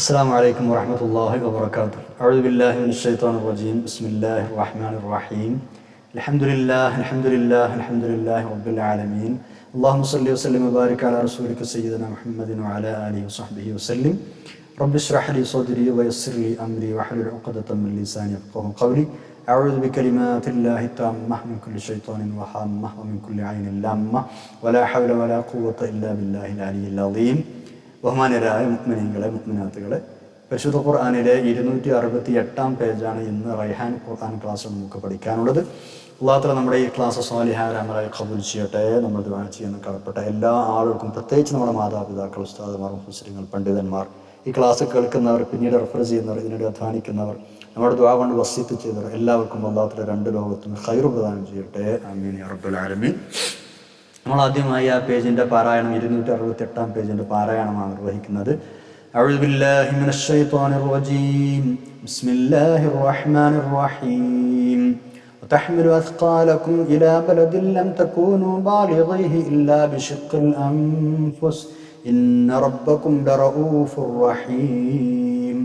السلام عليكم ورحمة الله وبركاته. أعوذ بالله من الشيطان الرجيم. بسم الله الرحمن الرحيم. الحمد لله رب العالمين. اللهم صل وسلم وبارك على رسولك سيدنا محمد وعلى آله وصحبه وسلم. رب اشرح لي صدري ويسر لي أمري واحلل عقدة من لساني يفقهوا قولي. أعوذ بكلمات الله التامة من كل شيطان وهامة ومن كل عين لامة ولا حول ولا قوة إلا بالله العلي العظيم. ബഹുമാന്യരായ മുഅ്മിനീങ്ങളെ മുഅ്മിനാത്തുകളെ, പരിശുദ്ധ ഖുർആനിലെ 268 പേജാണ് ഇന്ന് റൈഹാൻ ഖുർആൻ ക്ലാസ് നമുക്ക് പഠിക്കാനുള്ളത്. അല്ലാഹു തആല നമ്മുടെ ഈ ക്ലാസ് സ്വാലിഹായ അമലായി ഖബൂൽ ചെയ്യട്ടെ. നമ്മൾ ദുആ ചെയ്യുന്ന കടപ്പെട്ട എല്ലാ ആളുകൾക്കും, പ്രത്യേകിച്ച് നമ്മുടെ മാതാപിതാക്കൾ, ഉസ്താദുമാർ, മുഫസ്സിറുകൾ, പണ്ഡിതന്മാർ, ഈ ക്ലാസ് കേൾക്കുന്നവർ, പിന്നീട് റെഫർ ചെയ്യുന്നവർ, ഇതിനിടെ അധ്വാനിക്കുന്നവർ, നമ്മുടെ ദുആ കൊണ്ട് വസിയത്ത് ചെയ്തവർ എല്ലാവർക്കും അല്ലാഹു തആല രണ്ട് ലോകത്തും ഖൈർ പ്രദാനം ചെയ്യട്ടെ. ആമീൻ യാ റബ്ബൽ ആലമീൻ. നമ്മൾ ആദ്യമായി ആ പേജിൻ്റെ പാരായണം 268 പേജിൻ്റെ പാരായണമാണ് നിർവഹിക്കുന്നത്. അഊദു ബില്ലാഹി മിനശ് ശൈത്വാനിർ റജീം. ബിസ്മില്ലാഹിർ റഹ്മാനിർ റഹീം. വതഹ്മിലു അസ്ഖാലകും ഇലാ ബലദിൻ ലം തകൂനൂ ബാലിഗീഹി ഇല്ലാ ബിശിഖ്ഖിൽ അൻഫുസ് ഇന്ന റബ്ബകും ലറഊഫുർ റഹീം.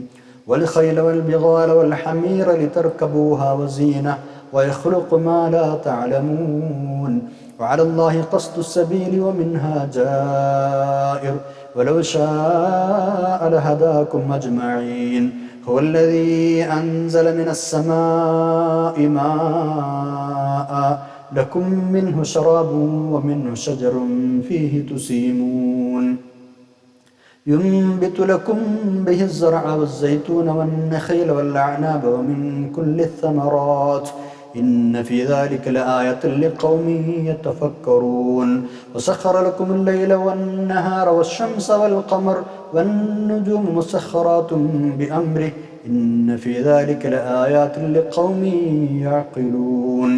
വൽ ഖൈല വൽ ബിഗാല വൽ ഹമീറ ലിതർകബൂഹാ വസീനഹ വയഖ്ലുഖു മാ ലാ തഅലമൂൻ. وعلى الله قصد السبيل ومنها جائر ولو شاء لهداكم أجمعين. هو الذي أنزل من السماء ماء لكم منه شراب ومنه شجر فيه تسيمون ينبت لكم به الزرع والزيتون والنخيل والأعناب ومن كل الثمرات إن في ذلك لآية لقوم يتفكرون. وسخر لكم الليل والنهار والشمس والقمر والنجوم مسخرات بأمره إن في ذلك لآيات لقوم يعقلون.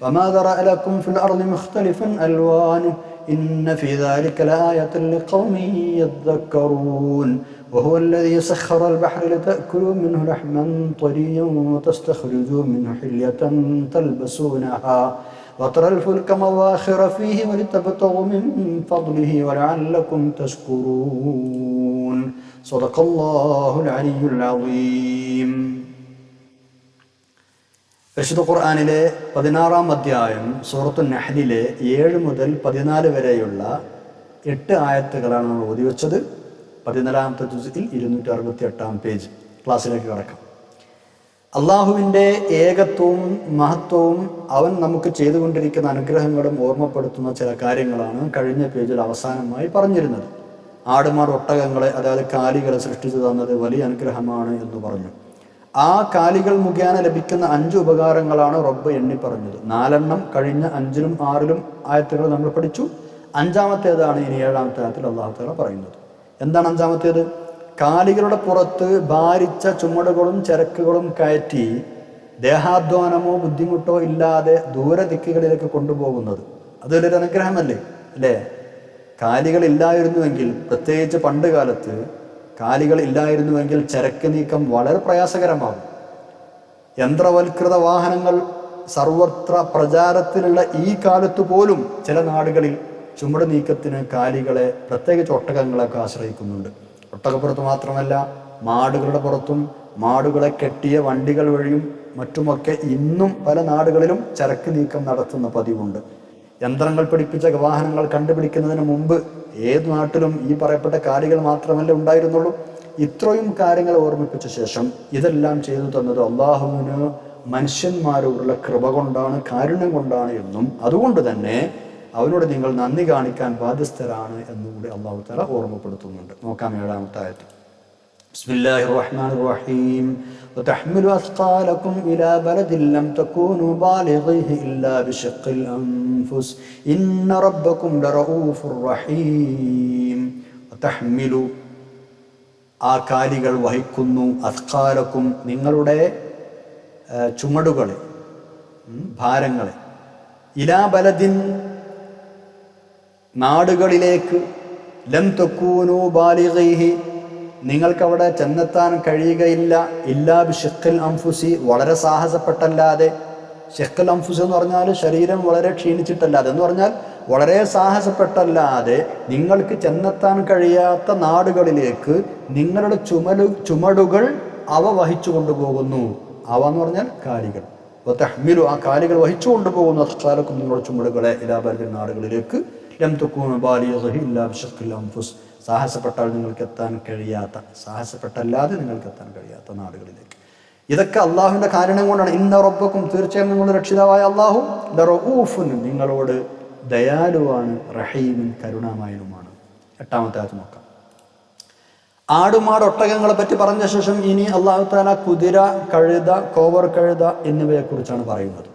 وما ذرأ لكم في الأرض مختلفا ألوانه إن في ذلك لآية لقوم يذكرون. وهو الذي سخر البحر لتأكلوا منه لحما طريا وتستخرجوا منه حلية تلبسونها وترى الفلك مواخر فيه ولتبتغوا من فضله ولعلكم تشكرون. صدق الله العلي العظيم. പരിശുദ്ധ ഖുർആനിലെ 16-ാം അധ്യായം സൂറത്തുൻ നഹ്ലിലെ 7 മുതൽ 14 വരെയുള്ള 8 ആയത്തുകളാണ് നമ്മൾ ഓതിവെച്ചത്. 14-ാമത്തെ ജുസ്ഇൽ 268 പേജ്. ക്ലാസ്സിലേക്ക് കടക്കാം. അള്ളാഹുവിൻ്റെ ഏകത്വവും മഹത്വവും അവൻ നമുക്ക് ചെയ്തുകൊണ്ടിരിക്കുന്ന അനുഗ്രഹങ്ങളും ഓർമ്മപ്പെടുത്തുന്ന ചില കാര്യങ്ങളാണ് കഴിഞ്ഞ പേജിൽ അവസാനമായി പറഞ്ഞിരുന്നത്. ആടുമാർ ഒട്ടകങ്ങളെ, അതായത് കാലികളെ സൃഷ്ടിച്ചു തന്നത് വലിയ അനുഗ്രഹമാണ് എന്ന് പറഞ്ഞു. ആ കാലികൾ മുഖേന ലഭിക്കുന്ന 5 ഉപകാരങ്ങളാണ് റബ്ബ് എണ്ണി പറഞ്ഞത്. 4 കഴിഞ്ഞ 5-ലും 6-ലും ആയത്തുകൾ നമ്മൾ പഠിച്ചു. 5-ാമത്തേതാണ് ഇനി 7-ാമത്തെ ആയത്തിൽ അല്ലാഹു തആല പറയുന്നത്. എന്താണ് 5-ാമത്തേത്? കാലികളുടെ പുറത്ത് ഭാരിച്ച ചുമടുകളും ചരക്കുകളും കയറ്റി ദേഹാധ്വാനമോ ബുദ്ധിമുട്ടോ ഇല്ലാതെ ദൂരദിക്കുകളിലേക്ക് കൊണ്ടുപോകുന്നത്. അതൊരു അനുഗ്രഹമല്ലേ, അല്ലേ? കാലികൾ ഇല്ലായിരുന്നുവെങ്കിൽ, പ്രത്യേകിച്ച് പണ്ട് കാലത്ത് കാലികൾ ഇല്ലായിരുന്നുവെങ്കിൽ ചരക്ക് നീക്കം വളരെ പ്രയാസകരമാകും. യന്ത്രവൽകൃത വാഹനങ്ങൾ സർവത്ര പ്രചാരത്തിലുള്ള ഈ കാലത്ത് പോലും ചില നാടുകളിൽ ചുമട് നീക്കത്തിന് കാലികളെ, പ്രത്യേകിച്ച് ഒട്ടകങ്ങളൊക്കെ ആശ്രയിക്കുന്നുണ്ട്. ഒട്ടകപ്പുറത്ത് മാത്രമല്ല, മാടുകളുടെ പുറത്തും മാടുകളെ കെട്ടിയ വണ്ടികൾ വഴിയും മറ്റുമൊക്കെ ഇന്നും പല നാടുകളിലും ചരക്ക് നീക്കം നടത്തുന്ന പതിവുണ്ട്. യന്ത്രങ്ങൾ പിടിപ്പിച്ച വാഹനങ്ങൾ കണ്ടുപിടിക്കുന്നതിന് മുമ്പ് ഏത് നാട്ടിലും ഈ പറയപ്പെട്ട കാലികൾ മാത്രമല്ല ഉണ്ടായിരുന്നുള്ളൂ. ഇത്രയും കാര്യങ്ങൾ ഓർമ്മിപ്പിച്ച ശേഷം ഇതെല്ലാം ചെയ്തു തന്നത് അള്ളാഹുവിന് മനുഷ്യന്മാരോടുള്ള കൃപ കൊണ്ടാണ്, കാരുണ്യം കൊണ്ടാണ് എന്നും അതുകൊണ്ട് തന്നെ അവനോട് നിങ്ങൾ നന്ദി കാണിക്കാൻ ബാധ്യസ്ഥരാണ് എന്നുകൂടി അല്ലാഹു തആല ഓർമ്മപ്പെടുത്തുന്നുണ്ട്. നോക്കാം 7-ാമത്തെ ആയത്ത്. ബിസ്മില്ലാഹിർ റഹ്മാനിർ റഹീം. വതഹ്മിലു അസ്ഖാലകും ഇലാ ബലദിൻ ലം തകൂനൂ ബാലിഗീഹി ഇല്ലാ ബിശിഖ്ഖിൽ അൻഫുസ് ഇന്ന റബ്ബകും ലറഊഫുർ റഹീം. വതഹ്മിലു, ആ കാലികൾ വഹിക്കുന്നു, അസ്ഖാലകും, നിങ്ങളുടെ ചുമടുകളെ, ഭാരങ്ങളെ, ഇലാ ബലദിൻ, നാടുകളിലേക്ക്, ലം തകൂനൂ ബാലിഗീഹി, നിങ്ങൾക്കവിടെ ചെന്നെത്താൻ കഴിയുകയില്ല, ഇല്ലാ ബിശിഖ്ഖിൽ അൻഫുസി, വളരെ സാഹസപ്പെട്ടല്ലാതെ. ഷിഖ്ഖുൽ അൻഫുസ് എന്ന് പറഞ്ഞാൽ ശരീരം വളരെ ക്ഷീണിച്ചിട്ടല്ലാതെ എന്ന് പറഞ്ഞാൽ വളരെ സാഹസപ്പെട്ടല്ലാതെ നിങ്ങൾക്ക് ചെന്നെത്താൻ കഴിയാത്ത നാടുകളിലേക്ക് നിങ്ങളുടെ ചുമടുകൾ അവ വഹിച്ചു കൊണ്ടുപോകുന്നു. അവ എന്ന് പറഞ്ഞാൽ കാലികൾ. തഹ്മിലു, ആ കാലികൾ വഹിച്ചു കൊണ്ടുപോകുന്നു അസ്ഖാലക്കും നിങ്ങളുടെ ചുമടുകളെ ഇലാ ബലദിൻ നാടുകളിലേക്ക് ലം തകൂനു ബാലിഗഹി ഇല്ലാ ബിശഖ്ഖിൽ അൻഫുസ്, സാഹസപ്പെട്ടാൽ നിങ്ങൾക്ക് എത്താൻ കഴിയാത്ത, സാഹസപ്പെട്ടല്ലാതെ നിങ്ങൾക്ക് എത്താൻ കഴിയാത്ത നാടുകളിലേക്ക്. ഇതൊക്കെ അള്ളാഹുവിൻ്റെ കാരണം കൊണ്ടാണ്. ഇന്ന റബ്ബക്കും, തീർച്ചയായും നിങ്ങളുടെ രക്ഷിതാവായ അള്ളാഹു ലറഊഫുൻ, നിങ്ങളോട് ദയാലുവാണ്, റഹീമുൻ, കരുണാമയനുമാണ്. 8-ാമത്തെ ആയത്ത് നോക്കാം. ആടുമാട് ഒട്ടകങ്ങളെ പറ്റി പറഞ്ഞ ശേഷം ഇനി അള്ളാഹു തആല കുതിര, കഴുത, കോവർ കഴുത എന്നിവയെക്കുറിച്ചാണ് പറയുന്നത്.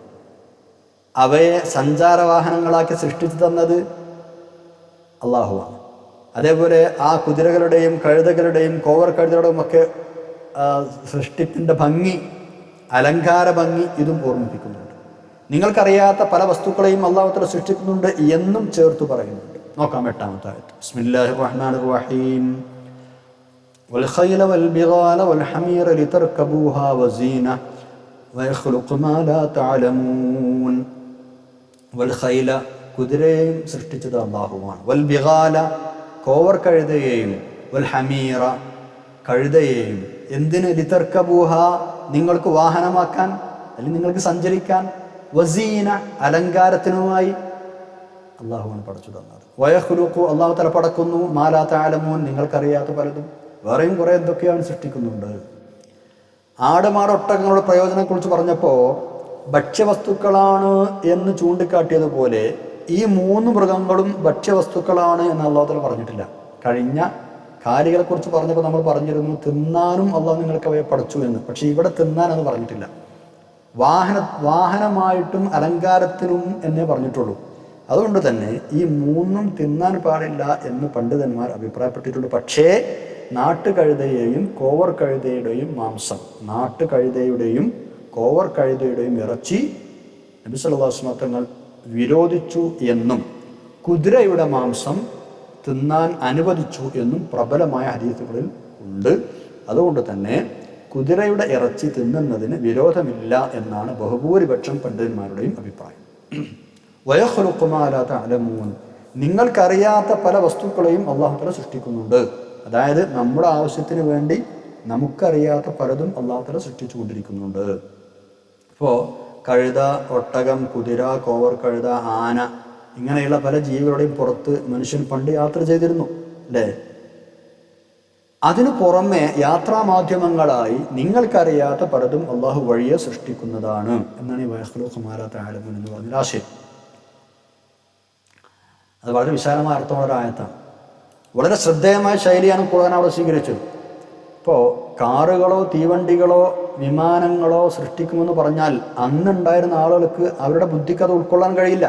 അവയെ സഞ്ചാരവാഹനങ്ങളാക്കി സൃഷ്ടിച്ചു തന്നത് അള്ളാഹുവാണ്. അതേപോലെ ആ കുതിരകളുടെയും കഴുതകളുടെയും കോവർ കഴുതകളുടെയും ഒക്കെ സൃഷ്ടിപ്പിൻ്റെ ഭംഗി, അലങ്കാര ഭംഗി ഇതും ഓർമ്മിപ്പിക്കുന്നുണ്ട്. നിങ്ങൾക്കറിയാത്ത പല വസ്തുക്കളെയും അള്ളാഹു തആല സൃഷ്ടിക്കുന്നുണ്ട് എന്നും ചേർത്ത് പറയുന്നുണ്ട്. നോക്കാം 8-ാമത്തെ ആയത്ത്. ബിസ്മില്ലാഹിർ റഹ്മാനിർ റഹീം. വൽഖൈല വൽബിഗാല വൽഹമീറ ലിതർകബൂഹാ വസീന വയഖ്ലുഖു മാ ലാ തഅലമൂൻ. വൽഖൈല, കുതിരയെയും സൃഷ്ടിച്ചത് അള്ളാഹുവാണ്. വൽബിഗാല, കോവർ കഴുതയെയും, വൽഹമീറ, കഴുതയെയും. എന്തിന്? ലിതർകബൂഹ, നിങ്ങൾക്ക് വാഹനമാക്കാൻ, അല്ലെങ്കിൽ നിങ്ങൾക്ക് സഞ്ചരിക്കാൻ. വസീന, അലങ്കാരത്തിനുമായി അള്ളാഹുവാണ് പടച്ചു തന്നത്. വയഖ്ലുഖു, അള്ളാഹു തആല പടക്കുന്നു, മാ ലാ തഅലമൂൻ, നിങ്ങൾക്കറിയാത്ത പലതും. വേറെയും കുറേ എന്തൊക്കെയാണ് സൃഷ്ടിക്കുന്നുണ്ട്. ആടുമാടൊട്ടകങ്ങളുടെ പ്രയോജനത്തെക്കുറിച്ച് പറഞ്ഞപ്പോൾ ഭക്ഷ്യവസ്തുക്കളാണ് എന്ന് ചൂണ്ടിക്കാട്ടിയതുപോലെ ഈ 3 മൃഗങ്ങളും ഭക്ഷ്യവസ്തുക്കളാണ് എന്ന് അള്ളാഹു തആല പറഞ്ഞിട്ടില്ല. കഴിഞ്ഞ കാലികളെ കുറിച്ച് പറഞ്ഞപ്പോൾ നമ്മൾ പറഞ്ഞിരുന്നു തിന്നാനും അള്ളാഹു നിങ്ങൾക്ക് അവയെ പടച്ചു എന്ന്. പക്ഷെ ഇവിടെ തിന്നാൻ എന്ന് പറഞ്ഞിട്ടില്ല. വാഹനമായിട്ടും അലങ്കാരത്തിനും എന്നേ പറഞ്ഞിട്ടുള്ളൂ. അതുകൊണ്ട് തന്നെ ഈ 3 തിന്നാൻ പാടില്ല എന്ന് പണ്ഡിതന്മാർ അഭിപ്രായപ്പെട്ടിട്ടുണ്ട്. പക്ഷേ നാട്ടുകഴുതയെയും കോവർ കഴുതയുടെയും മാംസം, നാട്ടുകഴുതയുടെയും കോവർ കഴുതയുടെയും ഇറച്ചി നബി സല്ലല്ലാഹു അലൈഹി വസല്ലം തങ്ങൾ വിരോധിച്ചു എന്നും കുതിരയുടെ മാംസം തിന്നാൻ അനുവദിച്ചു എന്നും പ്രബലമായ ഹദീസുകളിൽ ഉണ്ട്. അതുകൊണ്ട് തന്നെ കുതിരയുടെ ഇറച്ചി തിന്നുന്നതിന് വിരോധമില്ല എന്നാണ് ബഹുഭൂരിപക്ഷം പണ്ഡിതന്മാരുടെയും അഭിപ്രായം. വയഖ്ലുഖു മാ ലാ തഅലമൂൻ, നിങ്ങൾക്കറിയാത്ത പല വസ്തുക്കളെയും അല്ലാഹു തആല സൃഷ്ടിക്കുന്നുണ്ട്. അതായത് നമ്മുടെ ആവശ്യത്തിന് വേണ്ടി നമുക്കറിയാത്ത പലതും അല്ലാഹു തആല സൃഷ്ടിച്ചു കൊണ്ടിരിക്കുന്നുണ്ട്. ഇപ്പോൾ കഴുത, ഒട്ടകം, കുതിര, കോവർ കഴുത, ആന, ഇങ്ങനെയുള്ള പല ജീവികളുടെയും പുറത്ത് മനുഷ്യൻ പണ്ട് യാത്ര ചെയ്തിരുന്നു, അല്ലേ? അതിനു പുറമെ യാത്രാമാധ്യമങ്ങളായി നിങ്ങൾക്കറിയാത്ത പലതും അള്ളാഹു വഴിയെ സൃഷ്ടിക്കുന്നതാണ് എന്നാണ് ഈ വയഖ്ലുഖു മാ ലാ തഅലമൂൻ എന്ന് പറഞ്ഞ ആശയം. അത് വളരെ വിശാലമായ അർത്ഥമുള്ള ഒരു ആയത്താണ്. വളരെ ശ്രദ്ധേയമായ ശൈലിയാണ് ഖുർആൻ അവിടെ സ്വീകരിച്ചത്. ഇപ്പോൾ കാറുകളോ തീവണ്ടികളോ വിമാനങ്ങളോ സൃഷ്ടിക്കുമെന്ന് പറഞ്ഞാൽ അന്നുണ്ടായിരുന്ന ആളുകൾക്ക് അവരുടെ ബുദ്ധിക്ക് അത് ഉൾക്കൊള്ളാൻ കഴിയില്ല.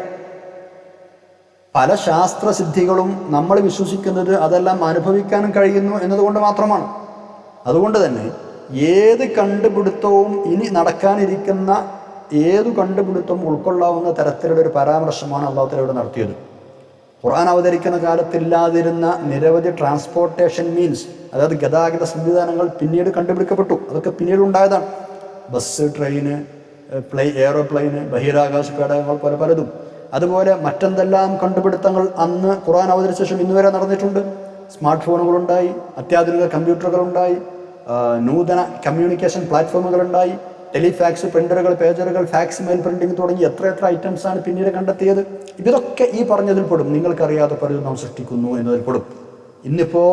പല ശാസ്ത്രസിദ്ധികളും നമ്മൾ വിശ്വസിക്കുന്നത് അതെല്ലാം അനുഭവിക്കാനും കഴിയുന്നു എന്നതുകൊണ്ട് മാത്രമാണ്. അതുകൊണ്ട് തന്നെ ഏത് കണ്ടുപിടുത്തവും, ഇനി നടക്കാനിരിക്കുന്ന ഏതു കണ്ടുപിടുത്തവും ഉൾക്കൊള്ളാവുന്ന തരത്തിലുള്ള ഒരു പരാമർശമാണ് അല്ലാഹു തആല ഇവിടെ നടത്തിയത്. ഖുർആൻ അവതരിക്കുന്ന കാലത്തില്ലാതിരുന്ന നിരവധി ട്രാൻസ്പോർട്ടേഷൻ മീൻസ്, അതായത് ഗതാഗത സംവിധാനങ്ങൾ പിന്നീട് കണ്ടുപിടിക്കപ്പെട്ടു. അതൊക്കെ പിന്നീട് ഉണ്ടായതാണ്. ബസ്, ട്രെയിന്, എയറോപ്ലെയിന്, ബഹിരാകാശ പേടകങ്ങൾ, പലതും. അതുപോലെ മറ്റെന്തെല്ലാം കണ്ടുപിടുത്തങ്ങൾ അന്ന് ഖുർആൻ അവതരിച്ച ശേഷം ഇന്ന് വരെ നടന്നിട്ടുണ്ട്. സ്മാർട്ട് ഫോണുകളുണ്ടായി, അത്യാധുനിക കമ്പ്യൂട്ടറുകളുണ്ടായി, നൂതന കമ്മ്യൂണിക്കേഷൻ പ്ലാറ്റ്ഫോമുകളുണ്ടായി, ടെലിഫാക്സ്, പ്രിൻ്ററുകൾ, പേജറുകൾ, ഫാക്സ് മെയിൽ പ്രിൻറ്റിങ് തുടങ്ങി എത്ര ഐറ്റംസാണ് പിന്നീട് കണ്ടെത്തിയത്. ഇതൊക്കെ ഈ പറഞ്ഞതിൽ പെടും. നിങ്ങൾക്കറിയാത്ത പലതും നാം സൃഷ്ടിക്കുന്നു എന്നതിൽ പെടും. ഇന്നിപ്പോൾ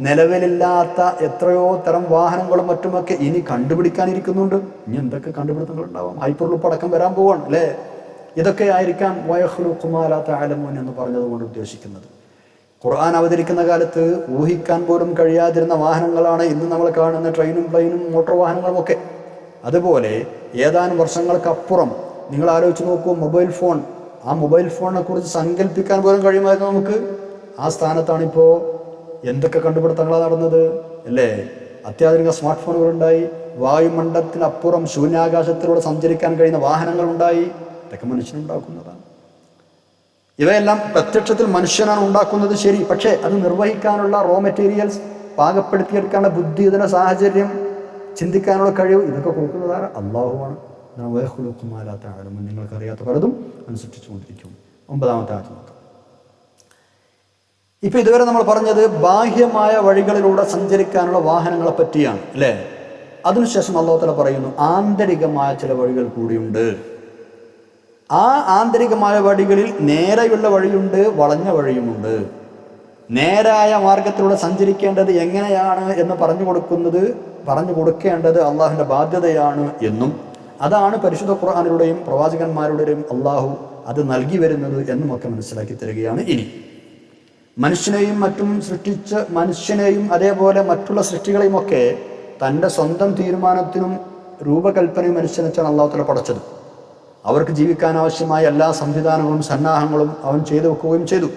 നിലവിലില്ലാത്ത എത്രയോ തരം വാഹനങ്ങളും മറ്റുമൊക്കെ ഇനി കണ്ടുപിടിക്കാനിരിക്കുന്നുണ്ട്. ഇനി എന്തൊക്കെ കണ്ടുപിടുത്തങ്ങൾ ഉണ്ടാവും. ഹൈപ്പർലൂപ്പ് അടക്കം വരാൻ പോവാണ്, അല്ലേ? ഇതൊക്കെ ആയിരിക്കാം വയഖ്ലുഖു മാ ലാ തഅലമൂൻ എന്ന് പറഞ്ഞതുകൊണ്ട് ഉദ്ദേശിക്കുന്നത്. ഖുർആൻ അവതരിക്കുന്ന കാലത്ത് ഊഹിക്കാൻ പോലും കഴിയാതിരുന്ന വാഹനങ്ങളാണ് ഇന്ന് നമ്മൾ കാണുന്ന ട്രെയിനും പ്ലെയിനും മോട്ടോർ വാഹനങ്ങളും ഒക്കെ. അതുപോലെ ഏതാനും വർഷങ്ങൾക്കപ്പുറം നിങ്ങൾ ആലോചിച്ച് നോക്കൂ, മൊബൈൽ ഫോൺ. ആ മൊബൈൽ ഫോണിനെ കുറിച്ച് സങ്കല്പിക്കാൻ പോലും കഴിയുമായിരുന്നു നമുക്ക്. ആ സ്ഥാനത്താണിപ്പോൾ എന്തൊക്കെ കണ്ടുപിടുത്തങ്ങളാണ് നടന്നത്, അല്ലേ? അത്യാധുനിക സ്മാർട്ട് ഫോണുകളുണ്ടായി, വായുമണ്ഡലത്തിനപ്പുറം ശൂന്യാകാശത്തിലൂടെ സഞ്ചരിക്കാൻ കഴിയുന്ന വാഹനങ്ങളുണ്ടായി. ഇതൊക്കെ മനുഷ്യനുണ്ടാക്കുന്നതാണ്. ഇവയെല്ലാം പ്രത്യക്ഷത്തിൽ മനുഷ്യനാണ് ഉണ്ടാക്കുന്നത്, ശരി. പക്ഷേ അത് നിർവഹിക്കാനുള്ള റോ മെറ്റീരിയൽസ്, പാകപ്പെടുത്തിയെടുക്കാനുള്ള ബുദ്ധി, ഇതിൻ്റെ സാഹചര്യം, ചിന്തിക്കാനുള്ള കഴിവ്, ഇതൊക്കെ കൊടുക്കുന്നതാണ് അല്ലാഹുവാണ്. വയഖ്ലുഖു മാ ലാ തഅലമൂൻ, നിങ്ങൾക്കറിയാത്ത പലതും അനുസരിച്ചുകൊണ്ടിരിക്കും. 9-ാമത്തെ ആയത്ത് നോക്കാം. ഇപ്പം ഇതുവരെ നമ്മൾ പറഞ്ഞത് ബാഹ്യമായ വഴികളിലൂടെ സഞ്ചരിക്കാനുള്ള വാഹനങ്ങളെ പറ്റിയാണ് അല്ലേ. അതിനുശേഷം അല്ലാഹു തആല പറയുന്നു ആന്തരികമായ ചില വഴികൾ കൂടിയുണ്ട്. ആ ആന്തരികമായ വഴികളിൽ നേരെയുള്ള വഴിയുണ്ട്, വളഞ്ഞ വഴിയുമുണ്ട്. നേരായ മാർഗത്തിലൂടെ സഞ്ചരിക്കേണ്ടത് എങ്ങനെയാണ് എന്ന് പറഞ്ഞു കൊടുക്കേണ്ടത് അള്ളാഹുവിൻ്റെ ബാധ്യതയാണ് എന്നും അതാണ് പരിശുദ്ധ ഖുർആനിലൂടെയും പ്രവാചകന്മാരുടെയും അള്ളാഹു അത് നൽകി വരുന്നത് എന്നുമൊക്കെ മനസ്സിലാക്കി തരികയാണ്. ഇനി മനുഷ്യനെയും മറ്റും സൃഷ്ടിച്ച മനുഷ്യനെയും അതേപോലെ മറ്റുള്ള സൃഷ്ടികളെയും ഒക്കെ തൻ്റെ സ്വന്തം തീരുമാനത്തിനും രൂപകൽപ്പനയും അനുസരിച്ചാണ് അള്ളാഹു തആല പടച്ചത്. അവർക്ക് ജീവിക്കാൻ ആവശ്യമായ എല്ലാ സംവിധാനങ്ങളും സന്നാഹങ്ങളും അവൻ ചെയ്തു വെക്കുകയും ചെയ്തു.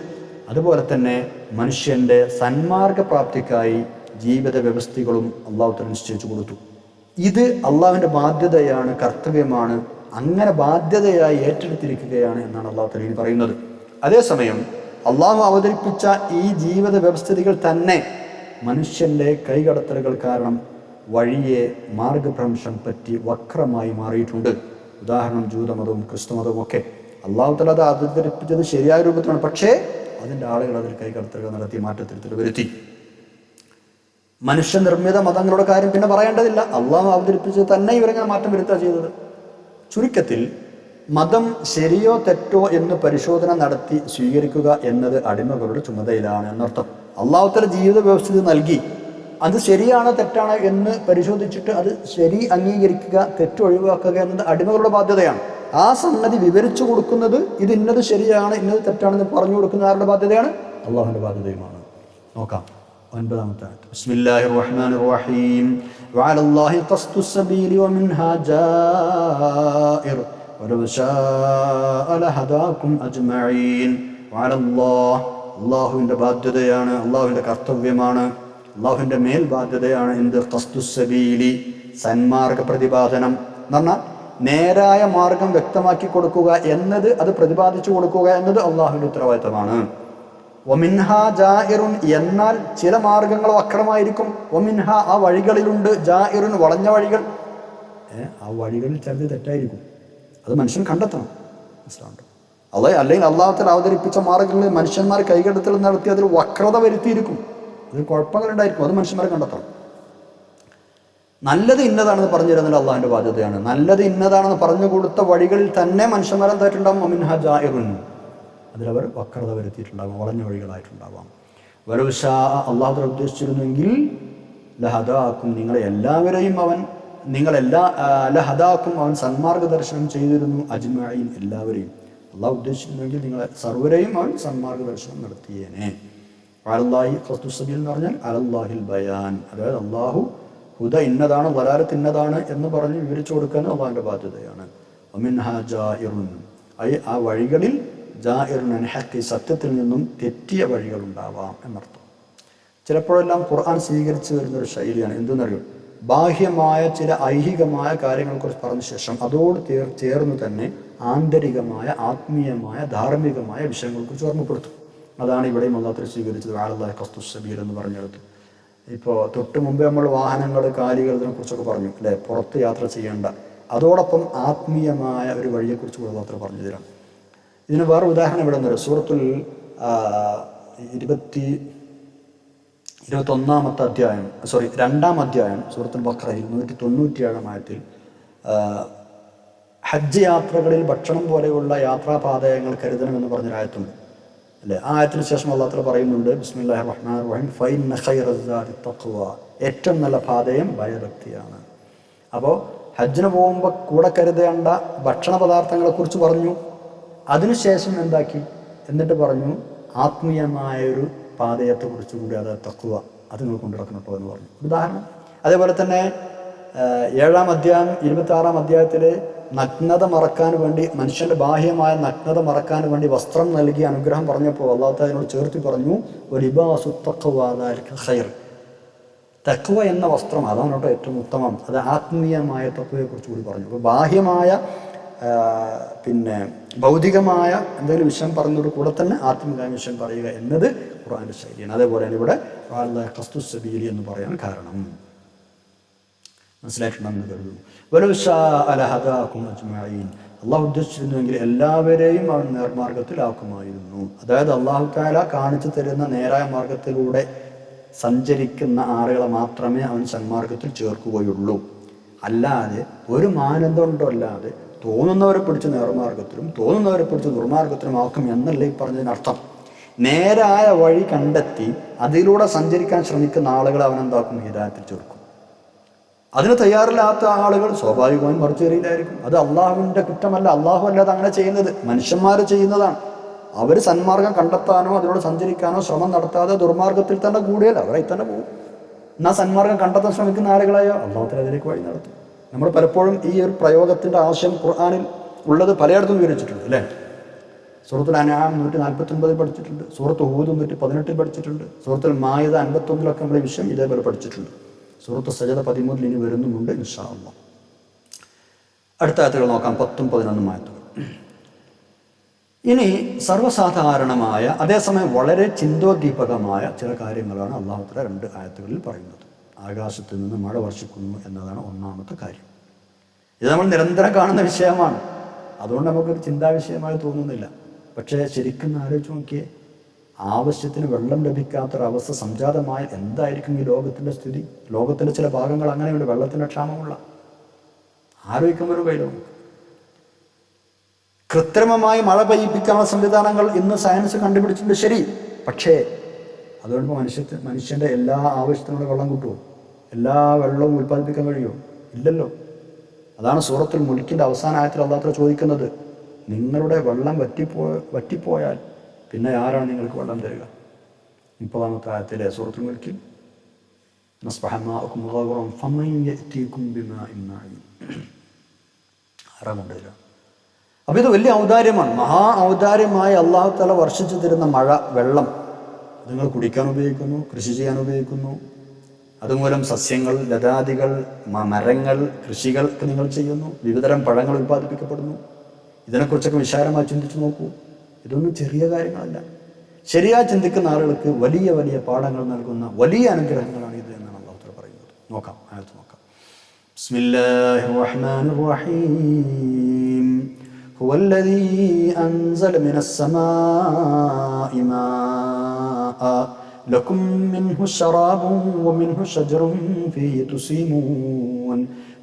അതുപോലെ തന്നെ മനുഷ്യൻ്റെ സന്മാർഗപ്രാപ്തിക്കായി ജീവിത വ്യവസ്ഥകളും അള്ളാഹു തആല നിശ്ചയിച്ചു കൊടുത്തു. ഇത് അള്ളാഹുവിൻ്റെ ബാധ്യതയാണ്, കർത്തവ്യമാണ്. അങ്ങനെ ബാധ്യതയായി ഏറ്റെടുത്തിരിക്കുകയാണ് എന്നാണ് അള്ളാഹു തആല പറയുന്നത്. അതേസമയം അള്ളാഹു അവതരിപ്പിച്ച ഈ ജീവിത വ്യവസ്ഥിതികൾ തന്നെ മനുഷ്യൻ്റെ കൈകടത്തലുകൾ കാരണം വഴിയെ മാർഗഭ്രംശം പറ്റി വക്രമായി മാറിയിട്ടുണ്ട്. ഉദാഹരണം ജൂതമതവും ക്രിസ്തുമതവും ഒക്കെ. അള്ളാഹു തആല അത് അവതരിപ്പിച്ചത് ശരിയായ രൂപത്തിലാണ്, പക്ഷേ അതിൻ്റെ ആളുകൾ അതിൽ കൈകടത്തലുകൾ നടത്തി മാറ്റത്തിരുത്തൽ വരുത്തി. മനുഷ്യനിർമ്മിത മതങ്ങളുടെ കാര്യം പിന്നെ പറയേണ്ടതില്ല. അള്ളാഹു അവതരിപ്പിച്ചത് തന്നെ ഇവരെങ്ങനെ മാറ്റം വരുത്തുക ചെയ്തത്. ചുരുക്കത്തിൽ മതം ശരിയോ തെറ്റോ എന്ന് പരിശോധന നടത്തി സ്വീകരിക്കുക എന്നത് അടിമകളുടെ ചുമതലയിലാണ് എന്നർത്ഥം. അള്ളാഹു തആല ജീവിത വ്യവസ്ഥിതി നൽകി, അത് ശരിയാണോ തെറ്റാണോ എന്ന് പരിശോധിച്ചിട്ട് അത് ശരി അംഗീകരിക്കുക, തെറ്റ് ഒഴിവാക്കുക എന്നത് അടിമകളുടെ ബാധ്യതയാണ്. ആ സംഗതി വിവരിച്ചു കൊടുക്കുന്നത് ഇത് ഇന്നത് ശരിയാണ് ഇന്നത് തെറ്റാണെന്ന് പറഞ്ഞു കൊടുക്കുന്ന ആരുടെ ബാധ്യതയാണ്? അള്ളാഹുവിൻ്റെ ബാധ്യതയുമാണ്. നോക്കാം 9-ാമത്തെ ആയത്ത്. ബിസ്മില്ലാഹിർ റഹ്മാനിർ റഹീം. വഅലല്ലാഹി ഖസ്ദുസ് സബീലി വമിൻഹാ ജാഇർ വലൗ ശാഅ ലഹദാകും അജ്മഈൻ. വഅലല്ലാഹ്, അള്ളാഹുവിൻ്റെ ബാധ്യതയാണ്, അള്ളാഹുവിൻ്റെ കർത്തവ്യമാണ്, അള്ളാഹുവിൻ്റെ മേൽ ബാധ്യതയാണ്. എന്ത്? ഖസ്ദുസ് സബീലി, സന്മാർഗ പ്രതിപാദനം എന്ന് പറഞ്ഞാൽ നേരായ മാർഗം വ്യക്തമാക്കി കൊടുക്കുക എന്നത്, അത് പ്രതിപാദിച്ചു കൊടുക്കുക എന്നത് അള്ളാഹുവിൻ്റെ ഉത്തരവാദിത്തമാണ്. വമിൻഹ ജാഇറുൻ, എന്നാൽ ചില മാർഗങ്ങൾ വക്രമായിരിക്കും. വമിൻഹ, ആ വഴികളിലുണ്ട്. ജാഇറുൻ, വളഞ്ഞ വഴികൾ. ആ വഴികളിൽ ചിലത് തെറ്റായിരിക്കും. അത് മനുഷ്യൻ കണ്ടെത്തണം. മനസ്സിലാവുന്നുണ്ടോ? അല്ലെങ്കിൽ അള്ളാഹു തആല അവതരിപ്പിച്ച മാർഗങ്ങളിൽ മനുഷ്യന്മാർ കൈകടത്തൽ നടത്തി അതിൽ വക്രത വരുത്തിയിരിക്കും. അതിൽ കുഴപ്പങ്ങളുണ്ടായിരിക്കും. അത് മനുഷ്യന്മാർ കണ്ടെത്തണം. നല്ലത് ഇന്നതാണെന്ന് പറഞ്ഞു തരുന്നത് അള്ളാഹുവിൻ്റെ ബാധ്യതയാണ്. നല്ലത് ഇന്നതാണെന്ന് പറഞ്ഞു കൊടുത്ത വഴികളിൽ തന്നെ മനുഷ്യന്മാരെന്തായിട്ടുണ്ടാകും? വമിൻഹ ജാഇറുൻ, അതിലവർ വക്രത വരുത്തിയിട്ടുണ്ടാകും, വളഞ്ഞ വഴികളായിട്ടുണ്ടാവാം. വലൗ ശാഅ, അള്ളാഹു തആല ഉദ്ദേശിച്ചിരുന്നെങ്കിൽ ലഹദാക്കും, ലഹദാക്കും, അവൻ സന്മാർഗ ദർശനം ചെയ്തിരുന്നു. അജ്മഈൻ, എല്ലാവരെയും. അള്ളാഹു ഉദ്ദേശിച്ചിരുന്നെങ്കിൽ നിങ്ങളെ സർവ്വരെയും അവൻ സന്മാർഗ ദർശനം നടത്തിയേനെ. അലല്ലാഹി ഖസ്ദുസ് സബീൽ എന്ന് പറഞ്ഞാൽ അലല്ലാഹിൽ ബയാൻ, അതായത് അള്ളാഹു ഹുദ ഇന്നതാണ്, വലാലത്ത് ഇന്നതാണ് എന്ന് പറഞ്ഞ് വിവരിച്ചു കൊടുക്കാൻ അള്ളാഹുവിൻ്റെ ബാധ്യതയാണ്. വമിൻഹാ ജാഇറുൻ, ആ വഴികളിൽ ജാഇറുൻ അൻ ഹഖ്, സത്യത്തിൽ നിന്നും തെറ്റിയ വഴികളുണ്ടാവാം എന്നർത്ഥം. ചിലപ്പോഴെല്ലാം ഖുർആൻ സ്വീകരിച്ചു വരുന്നൊരു ശൈലിയാണ്. എന്തെന്നറിയോ? ബാഹ്യമായ ചില ഐഹികമായ കാര്യങ്ങളെക്കുറിച്ച് പറഞ്ഞ ശേഷം അതോട് ചേർന്ന് തന്നെ ആന്തരികമായ, ആത്മീയമായ, ധാർമ്മികമായ വിഷയങ്ങളെക്കുറിച്ച് ഓർമ്മപ്പെടുത്തും. അതാണ് ഇവിടെയും അല്ലാഹു സ്വീകരിച്ചത്. വഅലല്ലാഹി ഖസ്ദുസ് സബീൽ എന്ന് പറഞ്ഞെടുത്തു. ഇപ്പോൾ തൊട്ട് മുമ്പേ നമ്മൾ വാഹനങ്ങൾ, കാലികൾ, ഇതിനെക്കുറിച്ചൊക്കെ പറഞ്ഞു അല്ലേ, പുറത്ത് യാത്ര ചെയ്യേണ്ട. അതോടൊപ്പം ആത്മീയമായ ഒരു വഴിയെക്കുറിച്ച് കൂടെ അല്ലാഹു പറഞ്ഞു തരാം. ഇതിന് വേറെ ഉദാഹരണം ഇവിടെ നിന്ന് സൂറത്തുൽ 2-ാമത്തെ അധ്യായം, 2-ാം അധ്യായം സൂറത്തുൽ ബഖറയിൽ 197-ാം ആയത്തിൽ ഹജ്ജ് യാത്രകളിൽ ഭക്ഷണം പോലെയുള്ള യാത്രാപാതയങ്ങൾ കരുതണമെന്ന് പറഞ്ഞൊരായത്തുണ്ട് അല്ലേ. ആ ആയത്തിന് ശേഷം അല്ലാഹു തആല പറയുന്നുണ്ട്, ബിസ്മില്ലാഹിർ റഹ്മാനിർ റഹീം, ഫഇന്ന ഖൈറസ്സാദി തഖ്വ, ഏറ്റവും നല്ല പാതയം ഭയഭക്തിയാണ്. അപ്പോൾ ഹജ്ജിന് പോകുമ്പോൾ കൂടെ കരുതേണ്ട ഭക്ഷണ പദാർത്ഥങ്ങളെക്കുറിച്ച് പറഞ്ഞു. അതിനുശേഷം എന്നിട്ട് പറഞ്ഞു ആത്മീയമായൊരു പാതയത്തെക്കുറിച്ച് കൂടി, അത് തഖ്വ, അത് നിങ്ങൾ കൊണ്ടുനടക്കണം കേട്ടോ എന്ന് പറഞ്ഞു. ഉദാഹരണം. അതേപോലെ തന്നെ 7-ാം അധ്യായം 26-ാം അധ്യായത്തിൽ നഗ്നത മറക്കാൻ വേണ്ടി, മനുഷ്യൻ്റെ ബാഹ്യമായ നഗ്നത മറക്കാൻ വേണ്ടി വസ്ത്രം നൽകി അനുഗ്രഹം പറഞ്ഞപ്പോൾ അല്ലാഹു തആല അതിനോട് ചേർത്തി പറഞ്ഞു, വലിബാസു തഖ്വ ദാലിക ഖൈർ, തഖ്വ എന്ന വസ്ത്രം അതാണ് കേട്ടോ ഏറ്റവും ഉത്തമം. അത് ആത്മീയമായ തഖ്വയെക്കുറിച്ച് കൂടി പറഞ്ഞു. അപ്പോൾ ബാഹ്യമായ ഭൗതികമായ എന്തെങ്കിലും വിഷയം പറഞ്ഞതോട് കൂടെ തന്നെ ആത്മീയ വിഷയം പറയുക എന്നത് ഖുർആന്റെ ശൈലിയാണ്. അതേപോലെയാണ് ഇവിടെ ഖസ്ദുസ് സബീലി എന്ന് പറയാൻ കാരണം. മനസ്സിലായിട്ടുണ്ടെന്ന് കരുതുന്നു. വലൗ ശാഅ ലഹദാകും അജ്മഈൻ, അള്ളാഹു ഉദ്ദേശിച്ചിരുന്നുവെങ്കിൽ എല്ലാവരെയും അവൻ നേർമാർഗത്തിലാക്കുമായിരുന്നു. അതായത് അള്ളാഹു തആല കാണിച്ചു തരുന്ന നേരായ മാർഗത്തിലൂടെ സഞ്ചരിക്കുന്ന ആളുകളെ മാത്രമേ അവൻ സന്മാർഗത്തിൽ ചേർക്കുകയുള്ളൂ. അല്ലാതെ ഒരു മാനദണ്ഡം ഉണ്ടോ അല്ലാതെ തോന്നുന്നവരെ പിടിച്ച് നേർമാർഗത്തിലും തോന്നുന്നവരെ പിടിച്ച് ദുർമാർഗത്തിലും ആക്കും എന്നല്ല ഈ പറഞ്ഞതിനർത്ഥം. നേരായ വഴി കണ്ടെത്തി അതിലൂടെ സഞ്ചരിക്കാൻ ശ്രമിക്കുന്ന ആളുകളെ അവൻ എന്താക്കും? ഹിദായത്തിൽ ചേർക്കും. അതിന് തയ്യാറില്ലാത്ത ആളുകൾ സ്വാഭാവികമായും മറിച്ചേറിയില്ലായിരിക്കും. അത് അള്ളാഹുവിൻ്റെ കുറ്റമല്ല, അള്ളാഹു അല്ലാതെ അങ്ങനെ ചെയ്യുന്നത് മനുഷ്യന്മാർ ചെയ്യുന്നതാണ്. അവർ സന്മാർഗം കണ്ടെത്താനോ അതിലൂടെ സഞ്ചരിക്കാനോ ശ്രമം നടത്താതെ ദുർമാർഗത്തിൽ തന്നെ കൂടിയാൽ അവരായി തന്നെ പോകും. എന്നാൽ സന്മാർഗം കണ്ടെത്താൻ ശ്രമിക്കുന്ന ആളുകളായോ അള്ളാഹുവിനെ അതിലേക്ക് വഴി നടത്തും. നമ്മൾ പലപ്പോഴും ഈ ഒരു പ്രയോഗത്തിൻ്റെ ആശയം ഖുർആനിൽ ഉള്ളത് പലയിടത്തും വിവരിച്ചിട്ടുണ്ട് അല്ലേ? സൂറത്തുൽ അൻആം 149 പഠിച്ചിട്ടുണ്ട്, സൂറത്ത് ഹൂദ് 118 പഠിച്ചിട്ടുണ്ട്, സൂറത്തുൽ മാഇദ 51 നമ്മൾ ഈ വിഷയം ഇതേപോലെ പഠിച്ചിട്ടുണ്ട്. സൂറത്ത് സജദ 13 ഇനി വരുന്നുമുണ്ട് ഇൻഷാ അല്ലാഹ്. അടുത്ത ആയത്തുകൾ നോക്കാം, 10ഉം 11ഉം ആയത്തുകൾ. ഇനി സർവ്വസാധാരണമായ അതേസമയം വളരെ ചിന്തോദ്ദീപകമായ ചില കാര്യങ്ങളാണ് അല്ലാഹു തആല 2 ആയത്തുകളിൽ പറയുന്നത്. ആകാശത്ത് നിന്ന് മഴ വർഷിക്കുന്നു എന്നതാണ് ഒന്നാമത്തെ കാര്യം. ഇത് നമ്മൾ നിരന്തരം കാണുന്ന വിഷയമാണ്, അതുകൊണ്ട് നമുക്കൊരു ചിന്താവിഷയമായി തോന്നുന്നില്ല. പക്ഷേ ശരിക്കും ആലോചിച്ച് നോക്കിയേ, ആവശ്യത്തിന് വെള്ളം ലഭിക്കാത്തൊരവസ്ഥ സംജാതമായ എന്തായിരിക്കും ഈ ലോകത്തിൻ്റെ സ്ഥിതി? ലോകത്തിൻ്റെ ചില ഭാഗങ്ങൾ അങ്ങനെയുണ്ട്, വെള്ളത്തിൻ്റെ ക്ഷാമമുള്ള. ആലോചിക്കുമ്പോൾ ഒരു കയ്യിലും കൃത്രിമമായി മഴ പെയ്യിപ്പിക്കാനുള്ള സംവിധാനങ്ങൾ ഇന്ന് സയൻസ് കണ്ടുപിടിച്ചിട്ടുണ്ട്, ശരി. പക്ഷേ അതുകൊണ്ട് മനുഷ്യൻ്റെ എല്ലാ ആവശ്യത്തിനുള്ള വെള്ളം കിട്ടുമോ? എല്ലാ വെള്ളവും ഉൽപ്പാദിപ്പിക്കാൻ കഴിയുമോ? ഇല്ലല്ലോ. അതാണ് സൂറത്തുൽ മുൽക്കിൻ്റെ അവസാന ആയത്തിൽ അല്ലാഹു തആല ചോദിക്കുന്നത്, നിങ്ങളുടെ വെള്ളം വറ്റിപ്പോയാൽ പിന്നെ ആരാണ് നിങ്ങൾക്ക് വെള്ളം തരിക? 30ാമത്തെ ആയത്തിലെ സൂറത്തുൽ മുൽക്കിൽ അപ്പോൾ ഇത് വലിയ ഔദാര്യമാണ്, മഹാ ഔദാര്യമായി അല്ലാഹു തആല വർഷിച്ചു തരുന്ന മഴ, വെള്ളം നിങ്ങൾ കുടിക്കാൻ ഉപയോഗിക്കുന്നു, കൃഷി ചെയ്യാൻ ഉപയോഗിക്കുന്നു. അതുമൂലം സസ്യങ്ങൾ, ലതാദികൾ, മരങ്ങൾ, കൃഷികൾക്ക് നിങ്ങൾ ചെയ്യുന്നു, വിവിധതരം പഴങ്ങൾ ഉൽപ്പാദിപ്പിക്കപ്പെടുന്നു. ഇതിനെക്കുറിച്ചൊക്കെ വിശാലമായി ചിന്തിച്ചു നോക്കൂ. ഇതൊന്നും ചെറിയ കാര്യങ്ങളല്ല. ശരിയായി ചിന്തിക്കുന്ന ആളുകൾക്ക് വലിയ വലിയ പാഠങ്ങൾ നൽകുന്ന വലിയ അനുഗ്രഹങ്ങളാണ് ഇത് എന്നാണ് അല്ലാഹു തആല പറയുന്നത്. നോക്കാം, ആയത്ത് നോക്കാം. ബിസ്മില്ലാഹിർ റഹ്മാനിർ റഹീം. ഹുവല്ലദീ അൻസല മിനസ് സമാഇ മാഅ ലക്കും മിൻഹു ശറാബുൻ വമിൻഹു ശജറുൻ ഫീഹി തുസീമൂൻ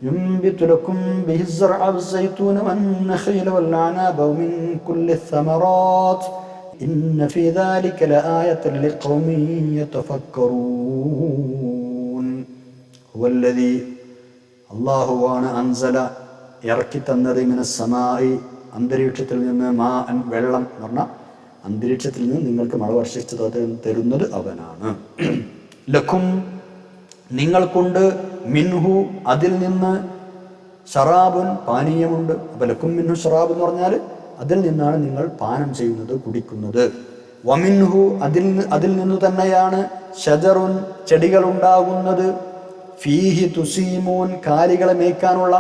ينبت لكم به الزرع والزيتون والنخيل والأعناب ومن كل الثمرات إن في ذلك لآية لقوم يتفكرون هو الذي الله وانا أنزل ഇറക്കി തന്നത് മിനസ്സമായി അന്തരീക്ഷത്തിൽ നിന്ന് വെള്ളം എന്ന് പറഞ്ഞാൽ അന്തരീക്ഷത്തിൽ നിന്ന് നിങ്ങൾക്ക് മഴ വർഷിച്ചു തരുന്നത് അവനാണ്. ലക്കും നിങ്ങൾക്കുണ്ട്, മിൻഹു അതിൽ നിന്ന്, ഷറാബുൻ പാനീയമുണ്ട്. അപ്പോൾ ലക്കും മിൻഹു ഷറാബ് എന്ന് പറഞ്ഞാൽ അതിൽ നിന്നാണ് നിങ്ങൾ പാനം ചെയ്യുന്നത്, കുടിക്കുന്നത്. വമിൻഹു അതിൽ നിന്ന് തന്നെയാണ് ഷജറുൻ ചെടികൾ ഉണ്ടാകുന്നത്. ഫീഹി തുസീമൂൻ കാലികളെ മേയ്ക്കാനുള്ള.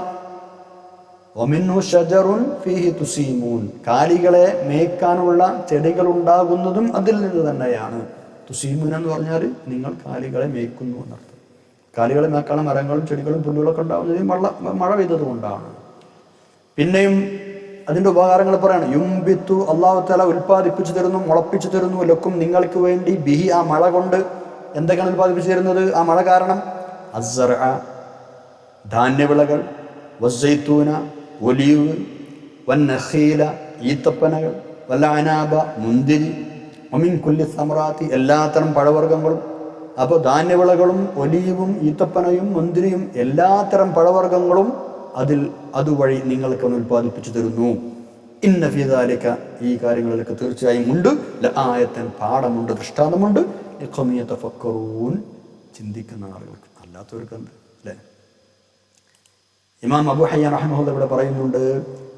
വമിൻഹു ഷജറുൻ ഫീഹി തുസീമൂൻ കാലികളെ മേയ്ക്കാനുള്ള ചെടികൾ ഉണ്ടാകുന്നതും അതിൽ നിന്ന് തന്നെയാണ്. തുസീമൂൻ എന്ന് പറഞ്ഞാൽ നിങ്ങൾ കാലികളെ മേയ്ക്കുന്നു എന്നർത്ഥം. കാലികളെ മേക്കാനുള്ള മരങ്ങളും ചെടികളും പുല്ലുകളൊക്കെ ഉണ്ടാകുന്നത് മഴ പെയ്തതുകൊണ്ടാണ്. പിന്നെയും അതിൻ്റെ ഉപകാരങ്ങൾ പറയാണ്. യുംബിത്തു അല്ലാഹു തആല ഉൽപ്പാദിപ്പിച്ചു തരുന്നു, മുളപ്പിച്ചു തരുന്നു. ലക്കും നിങ്ങൾക്ക് വേണ്ടി ബിഹി ആ മഴ കൊണ്ട് എന്തൊക്കെയാണ് ഉൽപ്പാദിപ്പിച്ചു തരുന്നത്? ആ മഴ കാരണം അസ്സർഅ ധാന്യവിളകൾ, വസ്സൈത്തൂന ഒലീവ്, വന്നഖീല ഈത്തപ്പനകൾ, വല്ലഅനാബ മുന്തിരി, വമിൻ കുല്ലി സമറാത്തി എല്ലാത്തരം പഴവർഗ്ഗങ്ങളും. അപ്പോൾ ധാന്യവിളകളും ഒലീവും ഈത്തപ്പനയും മുന്തിരിയും എല്ലാത്തരം പഴവർഗ്ഗങ്ങളും അതുവഴി നിങ്ങൾക്ക് ഉൽപ്പാദിപ്പിച്ചു തരുന്നു. ഇന്ന ഫീ ദാലിക ഈ കാര്യങ്ങളിലൊക്കെ തീർച്ചയായും ഉണ്ട് ലആയത്തൻ പാഠമുണ്ട്, ദൃഷ്ടാന്തമുണ്ട്. ലിഖൗമി യതഫക്കറൂൻ ചിന്തിക്കുന്ന ആളുകൾക്ക്, അല്ലാത്തവർക്ക് എന്ത് അല്ലേ? ഇമാം അബൂ ഹയ്യാൻ റഹിമഹുല്ലാഹ് ഇവിടെ പറയുന്നുണ്ട്,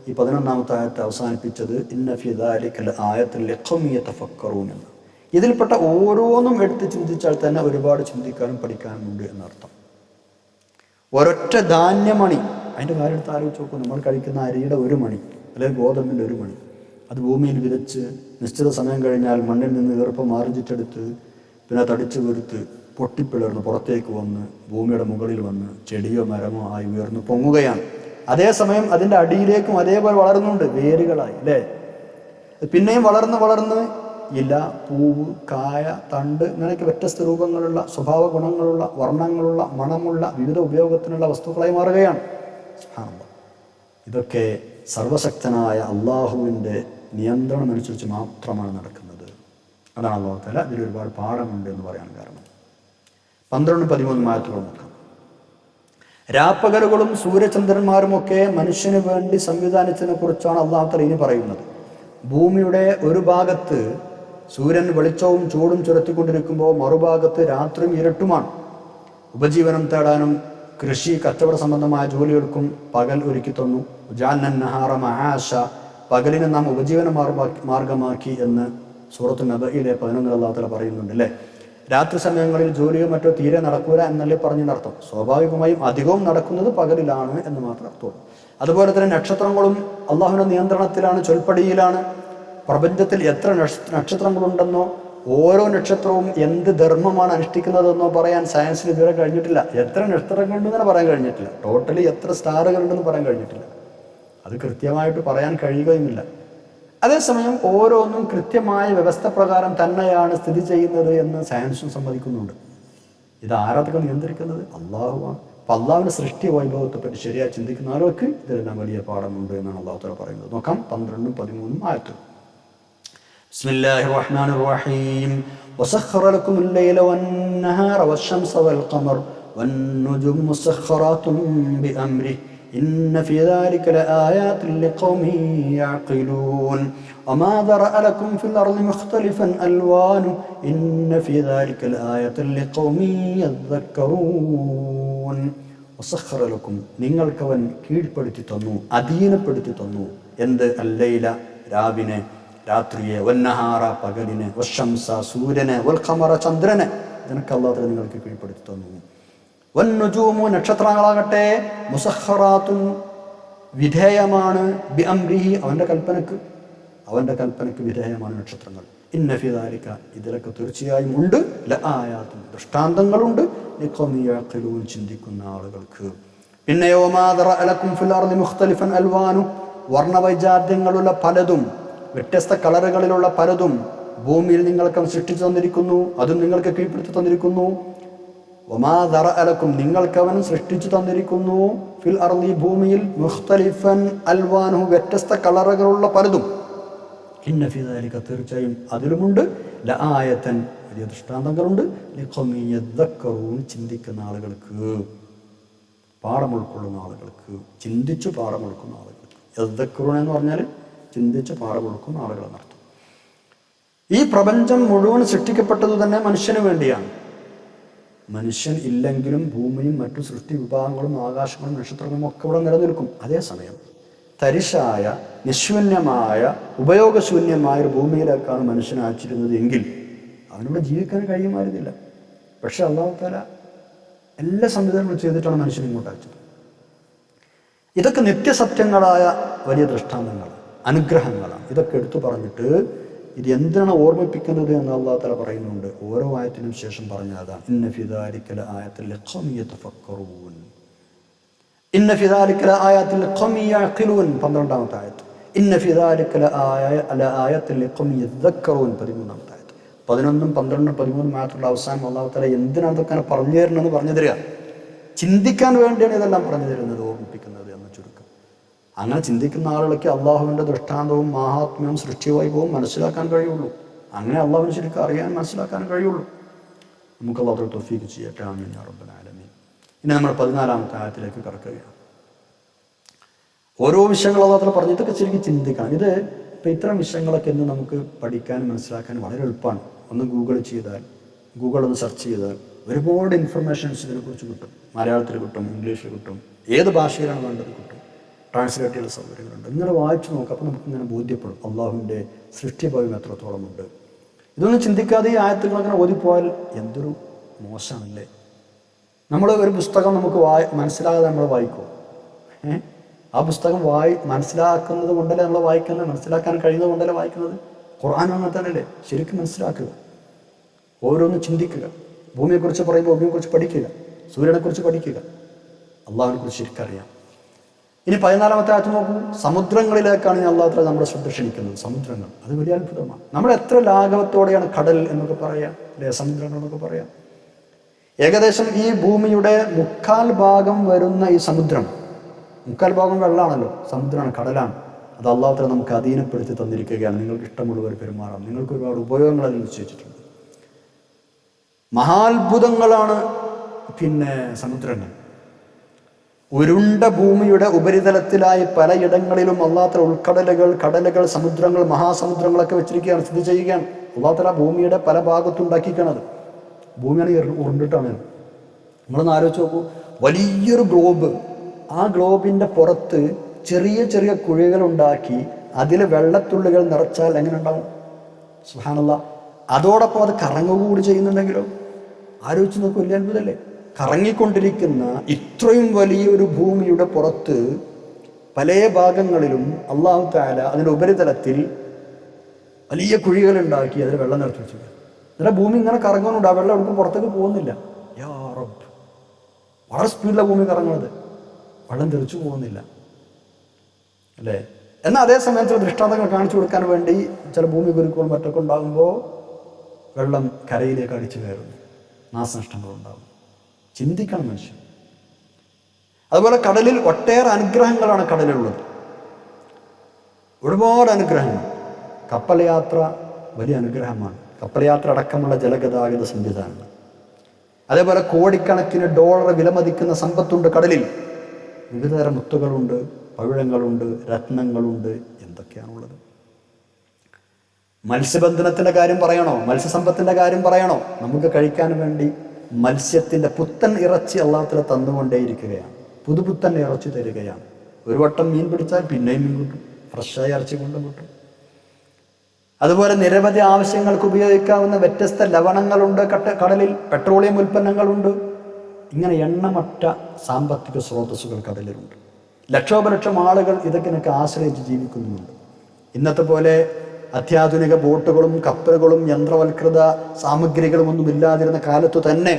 ഈ 11ാമത്തെ ആയത്ത് അവസാനിപ്പിച്ചത് ഇന്ന ഫീ ദാലിക ലആയത്തൻ ലിഖൗമി യതഫക്കറൂൻ എന്ന്. ഇതിൽപ്പെട്ട ഓരോന്നും എടുത്ത് ചിന്തിച്ചാൽ തന്നെ ഒരുപാട് ചിന്തിക്കാനും പഠിക്കാനും ഉണ്ട് എന്നർത്ഥം. ഒരൊറ്റ ധാന്യമണി, അതിൻ്റെ കാര്യം എടുത്ത് ആലോചിച്ച് നോക്കും. നമ്മൾ കഴിക്കുന്ന അരിയുടെ ഒരു മണി അല്ലെങ്കിൽ ഗോതമ്പിൻ്റെ ഒരു മണി, അത് ഭൂമിയിൽ വിതച്ച് നിശ്ചിത സമയം കഴിഞ്ഞാൽ മണ്ണിൽ നിന്ന് ഈർപ്പം ആർജിച്ചെടുത്ത് പിന്നെ തടിച്ചു വീർത്ത് പൊട്ടിപ്പിളർന്ന് പുറത്തേക്ക് വന്ന് ഭൂമിയുടെ മുകളിൽ വന്ന് ചെടിയോ മരമോ ആയി ഉയർന്ന് പൊങ്ങുകയാണ്. അതേസമയം അതിൻ്റെ അടിയിലേക്കും അതേപോലെ വളരുന്നുണ്ട്, വേരുകളായി അല്ലേ. പിന്നെയും വളർന്ന് ഇല, പൂവ്, കായ, തണ്ട് ഇങ്ങനെയൊക്കെ വ്യത്യസ്ത രൂപങ്ങളുള്ള, സ്വഭാവ ഗുണങ്ങളുള്ള, വർണ്ണങ്ങളുള്ള, മണമുള്ള, വിവിധ ഉപയോഗത്തിനുള്ള വസ്തുക്കളായി മാറുകയാണ്. ഇതൊക്കെ സർവശക്തനായ അള്ളാഹുവിൻ്റെ നിയന്ത്രണം അനുസരിച്ച് മാത്രമാണ് നടക്കുന്നത്. അതാണ് അല്ലാഹു തആല ഇതിൽ ഒരുപാട് പാഠമുണ്ട് എന്ന് പറയാൻ കാരണം. 12-13 ആയത്തുകൾ നോക്കാം. രാപ്പകലുകളും സൂര്യചന്ദ്രന്മാരുമൊക്കെ മനുഷ്യന് വേണ്ടി സംവിധാനിച്ചതിനെ കുറിച്ചാണ് അല്ലാഹു തആല ഇനി പറയുന്നത്. ഭൂമിയുടെ ഒരു ഭാഗത്ത് സൂര്യൻ വെളിച്ചവും ചൂടും ചുരത്തിക്കൊണ്ടിരിക്കുമ്പോൾ മറുഭാഗത്ത് രാത്രിയും ഇരുട്ടുമാണ്. ഉപജീവനം തേടാനും കൃഷി, കച്ചവട സംബന്ധമായ ജോലികൾക്കും പകൽ ഒരുക്കി തന്നു. ജഅൽന നഹാറ മആശ, പകലിനെ നാം ഉപജീവന മാർഗമാക്കി എന്ന് സൂറത്തുൻ നബഇലെ 11 അല്ലാഹു തആല പറയുന്നുണ്ട് അല്ലേ. രാത്രി സമയങ്ങളിൽ ജോലിയോ മറ്റോ തീരെ നടക്കൂല എന്നല്ലേ പറഞ്ഞതിനർത്ഥം. സ്വാഭാവികമായും അധികവും നടക്കുന്നത് പകലിലാണ് എന്ന് മാത്രം അർത്ഥമുള്ളൂ. അതുപോലെ തന്നെ നക്ഷത്രങ്ങളും അള്ളാഹുവിൻ്റെ നിയന്ത്രണത്തിലാണ്, ചൊൽപ്പടിയിലാണ്. പ്രപഞ്ചത്തിൽ എത്ര നക്ഷത്രങ്ങളുണ്ടെന്നോ ഓരോ നക്ഷത്രവും എന്ത് ധർമ്മമാണ് അനുഷ്ഠിക്കുന്നതെന്നോ പറയാൻ സയൻസിന് ഇതുവരെ കഴിഞ്ഞിട്ടില്ല. എത്ര നക്ഷത്രങ്ങളുണ്ടെന്ന് പറയാൻ കഴിഞ്ഞിട്ടില്ല. ടോട്ടലി എത്ര സ്റ്റാറുകളുണ്ടെന്ന് പറയാൻ കഴിഞ്ഞിട്ടില്ല. അത് കൃത്യമായിട്ട് പറയാൻ കഴിയുകയുമില്ല. അതേസമയം ഓരോന്നും കൃത്യമായ വ്യവസ്ഥ പ്രകാരം തന്നെയാണ് സ്ഥിതി ചെയ്യുന്നത് എന്ന് സയൻസും സമ്മതിക്കുന്നുണ്ട്. ഇത് ആരാധക നിയന്ത്രിക്കുന്നത്? അള്ളാഹുവാണ്. അപ്പം അള്ളാഹുവിൻ്റെ സൃഷ്ടി വൈഭവത്തെപ്പറ്റി ശരിയായി ചിന്തിക്കുന്ന ആളുകൾക്ക് ഇതെല്ലാം വലിയ പാഠമുണ്ട് എന്നാണ് അള്ളാഹു തആല പറയുന്നത്. നോക്കാം 12-13 ആയത്ത്. ബിസ്മില്ലാഹിർ റഹ്മാനിർ റഹീം. വസഖറ ലക്കും അൽ-ലൈല വൻ-നഹാറ വശ്-ശംസ വൽ-ഖമർ വൻ-നുജൂമു മുസഖഖറാത്തുൻ ബിഅംരിഹി إن في ذلك لآيات لقوم يعقلون وما ذرأ لكم في الأرض مختلفا ألوانه إن في ذلك لآية لقوم يذكرون وسخر لكم നിങ്ങൾക്കവൻ കീഴ്പ്പെടുത്തി തന്നു, അധീനപ്പെടുത്തി തന്നു. എന്ത്? അല്ലൈല രാവിനെ, രാത്രിയെ, വന്നഹാറ പകലിനെ, വശംസ സൂര്യനെ, വൽഖമറ ചന്ദ്രനെ, ഇതിനൊക്കെ അല്ലാഹു നിങ്ങൾക്ക് കീഴ്പ്പെടുത്തി തന്നു. വന്നുജൂമു നക്ഷത്രങ്ങളാകട്ടെ മുസഖറാത്തുൻ വിധേയമാണ്, ബിഅംരിഹി അവൻ്റെ കൽപ്പനക്ക് വിധേയമാണ് നക്ഷത്രങ്ങൾ. ഇന്ന ഫീ ദാലിക ഇതിലൊക്കെ തീർച്ചയായും ഉണ്ട്, ലആയാത്തുൻ ദൃഷ്ടാന്തങ്ങളുണ്ട്, ലിഖൗമി യഅഖിലൂൻ ചിന്തിക്കുന്ന ആളുകൾക്ക്. പിന്നെയോ മാ ദറഅ ലക്കും ഫിൽ അർളി മുഖ്തലിഫൻ അൽവാനു വർണ്ണവൈജാത്യങ്ങളുള്ള പലതും, വ്യത്യസ്ത കളറുകളിലുള്ള പലതും ഭൂമിയിൽ നിങ്ങൾക്ക് സൃഷ്ടിച്ചു തന്നിരിക്കുന്നു, അതും നിങ്ങൾക്ക് കീഴ്പ്പെടുത്തി തന്നിരിക്കുന്നു. വമാ ദറഅ ലക്കും നിങ്ങൾക്കവൻ സൃഷ്ടിച്ചു തന്നിരിക്കുന്നു, ഫിൽ അർളി ഭൂമിയിൽ, മുഖ്തലിഫൻ അൽവാനുഹു വ്യത്യസ്ത കളറുകളുള്ള പലതും. ഇന്ന ഫീ ദാലിക തീർച്ചയായും അതിലുമുണ്ട്, ലആയതൻ വലിയ ദൃഷ്ടാന്തങ്ങളുണ്ട്, ലിഖൗമി യദ്ദക്കറൂൻ ചിന്തിക്കുന്ന ആളുകൾക്ക്, പാഠം ഉൾക്കൊള്ളുന്ന ആളുകൾക്ക്, ചിന്തിച്ചു പാഠം ഉൾക്കുന്ന ആളുകൾക്ക്. യദ്ദക്കറൂൻ എന്ന് പറഞ്ഞാൽ ചിന്തിച്ച് പാഠം ഉൾക്കുന്ന ആളുകൾ എന്നർത്ഥം. ഈ പ്രപഞ്ചം മുഴുവൻ സൃഷ്ടിക്കപ്പെട്ടത് തന്നെ മനുഷ്യന് വേണ്ടിയാണ്. മനുഷ്യൻ ഇല്ലെങ്കിലും ഭൂമിയും മറ്റു സൃഷ്ടി വിഭാഗങ്ങളും ആകാശങ്ങളും നക്ഷത്രങ്ങളും ഒക്കെ ഇവിടെ നിലനിൽക്കും. അതേസമയം തരിശായ, നിശൂന്യമായ, ഉപയോഗശൂന്യമായ ഒരു ഭൂമിയിലേക്കാണ് മനുഷ്യൻ അയച്ചിരുന്നത് എങ്കിൽ അവനിവിടെ ജീവിക്കാൻ കഴിയുമായിരുന്നില്ല. പക്ഷെ അല്ലാഹു തആല എല്ലാ സംവിധാനങ്ങളും ചെയ്തിട്ടാണ് മനുഷ്യൻ ഇങ്ങോട്ട് അയച്ചത്. ഇതൊക്കെ നിത്യസത്യങ്ങളായ വലിയ ദൃഷ്ടാന്തങ്ങളാണ്, അനുഗ്രഹങ്ങളാണ്. ഇതൊക്കെ എടുത്തു പറഞ്ഞിട്ട് ഇത് എന്തിനാണ് ഓർമ്മിപ്പിക്കുന്നത് എന്ന് അല്ലാഹു തആല പറയുന്നുണ്ട്. ഓരോ ആയത്തിനും ശേഷം പറഞ്ഞ അതാണ്, ഇന്ന ഫീ ദാലിക ലആയത്തൻ ലിഖൗമി യതഫക്കറൂൻ, ഇന്ന ഫീ ദാലിക ലആയത്തൻ ലിഖൗമി യഅഖിലൂൻ 12-ാമത്തെ ആയത്ത്, ഇന്ന ഫീ ദാലിക ലആയത്തൻ ലിഖൗമി യതദക്കറൂൻ 13-ാമത്തെ ആയത്ത്. 11, 12, 13 ആയത്തുള്ള അവസാനം അല്ലാഹു തആല എന്തിനാണ് ഇതൊക്കെ പറഞ്ഞു തരണമെന്ന് പറഞ്ഞു തരിക. ചിന്തിക്കാൻ വേണ്ടിയാണ് ഇതെല്ലാം പറഞ്ഞു തരുന്നത്, ഓർമ്മിപ്പിക്കുന്നത് എന്ന് ചുരുക്കം. അങ്ങനെ ചിന്തിക്കുന്ന ആളുകൾക്ക് അള്ളാഹുവിൻ്റെ ദൃഷ്ടാന്തവും മഹാത്മ്യവും സൃഷ്ടിവൈഭവവും മനസ്സിലാക്കാൻ കഴിയുള്ളൂ. അങ്ങനെ അള്ളാഹുവിനെ ശരിക്കും അറിയാൻ മനസ്സിലാക്കാൻ കഴിയുള്ളൂ. നമുക്ക് അല്ലാഹു തൗഫീഖ് ചെയ്യട്ടെ. ആമീൻ യാ റബ്ബൽ ആലമീൻ. ഇനി നമ്മൾ 14-ാമത്തെ ആയത്തിലേക്ക് കടക്കുകയാണ്. ഓരോ വിഷയങ്ങൾ അല്ലാഹു പറഞ്ഞിട്ടൊക്കെ ശരിക്കും ചിന്തിക്കണം. ഇത് ഇപ്പം ഇത്തരം വിഷയങ്ങളൊക്കെ ഇന്ന് നമുക്ക് പഠിക്കാനും മനസ്സിലാക്കാനും വളരെ എളുപ്പമാണ്. ഒന്ന് ഗൂഗിൾ ഒന്ന് സെർച്ച് ചെയ്താൽ ഒരുപാട് ഇൻഫർമേഷൻസ് ഇതിനെക്കുറിച്ച് കിട്ടും. മലയാളത്തിൽ കിട്ടും, ഇംഗ്ലീഷിൽ കിട്ടും, ഏത് ഭാഷയിലാണ് വേണ്ടത് കിട്ടും. ട്രാൻസ്ലേറ്റ് ചെയ്യുന്ന സൗകര്യങ്ങളുണ്ട്. ഇങ്ങനെ വായിച്ചു നോക്കാം. അപ്പോൾ നമുക്കിങ്ങനെ ബോധ്യപ്പെടും അള്ളാഹുവിൻ്റെ സൃഷ്ടിഭാവം എത്രത്തോളം ഉണ്ട്. ഇതൊന്നും ചിന്തിക്കാതെ ഈ ആയത്തുകൾ അങ്ങനെ ഓതിപ്പോയാൽ എന്തൊരു മോശമാണല്ലേ. നമ്മൾ ഒരു പുസ്തകം നമുക്ക് മനസ്സിലാകാതെ നമ്മൾ വായിക്കും. ആ പുസ്തകം മനസ്സിലാക്കുന്നത് കൊണ്ടല്ലേ നമ്മൾ വായിക്കുന്നത്, മനസ്സിലാക്കാൻ കഴിയുന്നത് കൊണ്ടല്ലേ വായിക്കുന്നത്. ഖുർആൻ അങ്ങനെ തന്നെയല്ലേ. ശരിക്കും മനസ്സിലാക്കുക, ഓരോന്ന് ചിന്തിക്കുക. ഭൂമിയെക്കുറിച്ച് പറയുമ്പോൾ ഭൂമിയെക്കുറിച്ച് പഠിക്കുക, സൂര്യനെക്കുറിച്ച് പഠിക്കുക, അള്ളാഹുവിനെക്കുറിച്ച് ശരിക്കറിയാം. ഇനി 14-ാമത്തെ ആയത്ത് നോക്കൂ. സമുദ്രങ്ങളിലേക്കാണ് ഞാൻ അല്ലാഹു തആല നമ്മുടെ ശ്രദ്ധ ക്ഷണിക്കുന്നത്. സമുദ്രങ്ങൾ അത് വലിയ അത്ഭുതമാണ്. നമ്മൾ എത്ര ലാഘവത്തോടെയാണ് കടൽ എന്നൊക്കെ പറയാം, അല്ലെ, സമുദ്രങ്ങൾ എന്നൊക്കെ പറയാം. ഏകദേശം ഈ ഭൂമിയുടെ 1/4 ഭാഗം വരുന്ന ഈ സമുദ്രം, 1/4 ഭാഗം വെള്ളമാണല്ലോ, സമുദ്രമാണ്, കടലാണ്. അത് അല്ലാഹു തആല നമുക്ക് അധീനപ്പെടുത്തി തന്നിരിക്കുകയാണ്. നിങ്ങൾക്ക് ഇഷ്ടമുള്ളവർ പെരുമാറാം, നിങ്ങൾക്ക് ഒരുപാട് ഉപയോഗങ്ങൾ അതിൽ നിശ്ചയിച്ചിട്ടുണ്ട്. മഹാത്ഭുതങ്ങളാണ് സമുദ്രങ്ങൾ. ഉരുണ്ട ഭൂമിയുടെ ഉപരിതലത്തിലായി പലയിടങ്ങളിലും അല്ലാഹു തആല ഉൾക്കടലുകൾ, കടലുകൾ, സമുദ്രങ്ങൾ, മഹാസമുദ്രങ്ങളൊക്കെ വെച്ചിരിക്കുകയാണ്, സ്ഥിതി ചെയ്യുകയാണ്. അല്ലാഹു തആല ഭൂമിയുടെ പല ഭാഗത്തും ഉണ്ടാക്കിയിരിക്കണത്. ഭൂമിയാണ് ഉരുണ്ടിട്ടാണ്. നിങ്ങളൊന്ന് ആലോചിച്ച് നോക്കൂ. വലിയൊരു ഗ്ലോബ്, ആ ഗ്ലോബിൻ്റെ പുറത്ത് ചെറിയ ചെറിയ കുഴികൾ ഉണ്ടാക്കി അതിൽ വെള്ളത്തുള്ളികൾ നിറച്ചാൽ എങ്ങനെ ഉണ്ടാവും? സുബ്ഹാനല്ലാഹ്. അതോടൊപ്പം അത് കറങ്ങുകൂടി ചെയ്യുന്നുണ്ടെങ്കിലോ ആലോചിച്ച് നോക്കൂ, വലിയ അത്ഭുതമല്ലേ? കറങ്ങിക്കൊണ്ടിരിക്കുന്ന ഇത്രയും വലിയൊരു ഭൂമിയുടെ പുറത്ത് പല ഭാഗങ്ങളിലും അല്ലാഹു തആല അതിൻ്റെ ഉപരിതലത്തിൽ വലിയ കുഴികളുണ്ടാക്കി അതിൽ വെള്ളം നിറച്ച് വെച്ചു. എന്നിട്ട് ഭൂമി ഇങ്ങനെ കറങ്ങുന്നുണ്ട്, ആ വെള്ളം എവിടേക്കും പുറത്തേക്ക് പോകുന്നില്ല. യാ റബ്ബ്, വളരെ സ്പീഡിലാണ് ഭൂമി കറങ്ങുന്നത്, വെള്ളം തെറിച്ചു പോകുന്നില്ല, അല്ലേ? എന്നാൽ അതേ സമയത്ത് ദൃഷ്ടാന്തങ്ങൾ കാണിച്ചു കൊടുക്കാൻ വേണ്ടി ചില ഭൂമി കുരുക്കളും മറ്റൊക്കെ ഉണ്ടാകുമ്പോൾ വെള്ളം കരയിലേക്ക് അടിച്ചു കയറുന്നു, നാശനഷ്ടങ്ങളുണ്ടാകും. ചിന്തിക്കണം മനുഷ്യൻ. അതുപോലെ കടലിൽ ഒട്ടേറെ അനുഗ്രഹങ്ങളാണ് കടലിലുള്ളത്, ഒരുപാട് അനുഗ്രഹങ്ങൾ. കപ്പൽ യാത്ര വലിയ അനുഗ്രഹമാണ്. കപ്പൽ യാത്ര അടക്കമുള്ള ജലഗതാഗത സംവിധാനങ്ങൾ. അതേപോലെ കോടിക്കണക്കിന് ഡോളർ വിലമതിക്കുന്ന സമ്പത്തുണ്ട് കടലിൽ. വിവിധതരം മുത്തുകളുണ്ട്, പവിഴങ്ങളുണ്ട്, രത്നങ്ങളുണ്ട്, എന്തൊക്കെയാണുള്ളത്. മത്സ്യബന്ധനത്തിൻ്റെ കാര്യം പറയണോ? മത്സ്യസമ്പത്തിൻ്റെ കാര്യം പറയണോ? നമുക്ക് കഴിക്കാൻ വേണ്ടി മത്സ്യത്തിൻ്റെ പുത്തൻ ഇറച്ചി അല്ലാഹു തആല തന്നുകൊണ്ടേയിരിക്കുകയാണ്. പുതുപുത്തൻ ഇറച്ചി തരികയാണ്. ഒരു വട്ടം മീൻ പിടിച്ചാൽ പിന്നെയും മീൻ കിട്ടും, ഫ്രഷായ ഇറച്ചി കൊണ്ടും കിട്ടും. അതുപോലെ നിരവധി ആവശ്യങ്ങൾക്ക് ഉപയോഗിക്കാവുന്ന വ്യത്യസ്ത ലവണങ്ങളുണ്ട് കടലിൽ, പെട്രോളിയം ഉൽപ്പന്നങ്ങളുണ്ട്. ഇങ്ങനെ എണ്ണമറ്റ സാമ്പത്തിക സ്രോതസ്സുകൾ കടലിലുണ്ട്. ലക്ഷോപലക്ഷം ആളുകൾ ഇതൊക്കെ ആശ്രയിച്ച് ജീവിക്കുന്നുണ്ട്. ഇന്നത്തെ പോലെ അത്യാധുനിക ബോട്ടുകളും കപ്പലുകളും യന്ത്രവൽകൃത സാമഗ്രികളും ഒന്നും ഇല്ലാതിരുന്ന കാലത്തു തന്നെ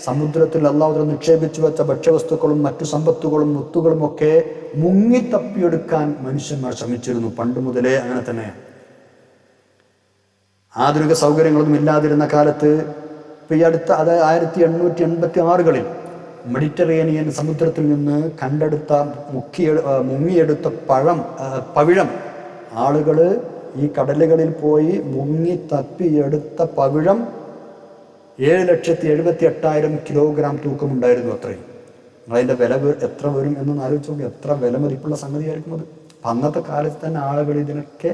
സമുദ്രത്തിൽ അല്ലാഹു തആല നിക്ഷേപിച്ചു വെച്ച ഭക്ഷ്യവസ്തുക്കളും മറ്റു സമ്പത്തുകളും മുത്തുകളും ഒക്കെ മുങ്ങിത്തപ്പിയെടുക്കാൻ മനുഷ്യന്മാർ ശ്രമിച്ചിരുന്നു. പണ്ട് മുതലേ അങ്ങനെ തന്നെയാണ്. ആധുനിക സൗകര്യങ്ങളൊന്നും ഇല്ലാതിരുന്ന കാലത്ത് ഇപ്പോൾ ഈ അടുത്ത, അതായത് 1886 മെഡിറ്ററേനിയൻ സമുദ്രത്തിൽ നിന്ന് കണ്ടെടുത്ത മുങ്ങിയെടുത്ത പവിഴം ആളുകൾ ഈ കടലുകളിൽ പോയി മുങ്ങി തപ്പിയെടുത്ത പവിഴം 7,78,000 കിലോഗ്രാം തൂക്കമുണ്ടായിരുന്നു. അത്രയും. അതിൻ്റെ വില എത്ര വരും എന്നൊന്ന് ആലോചിച്ച് നോക്കി. എത്ര വില മതിപ്പുള്ള സംഗതിയായിരിക്കും അത്. അന്നത്തെ കാലത്ത് തന്നെ ആളുകൾ ഇതിനൊക്കെ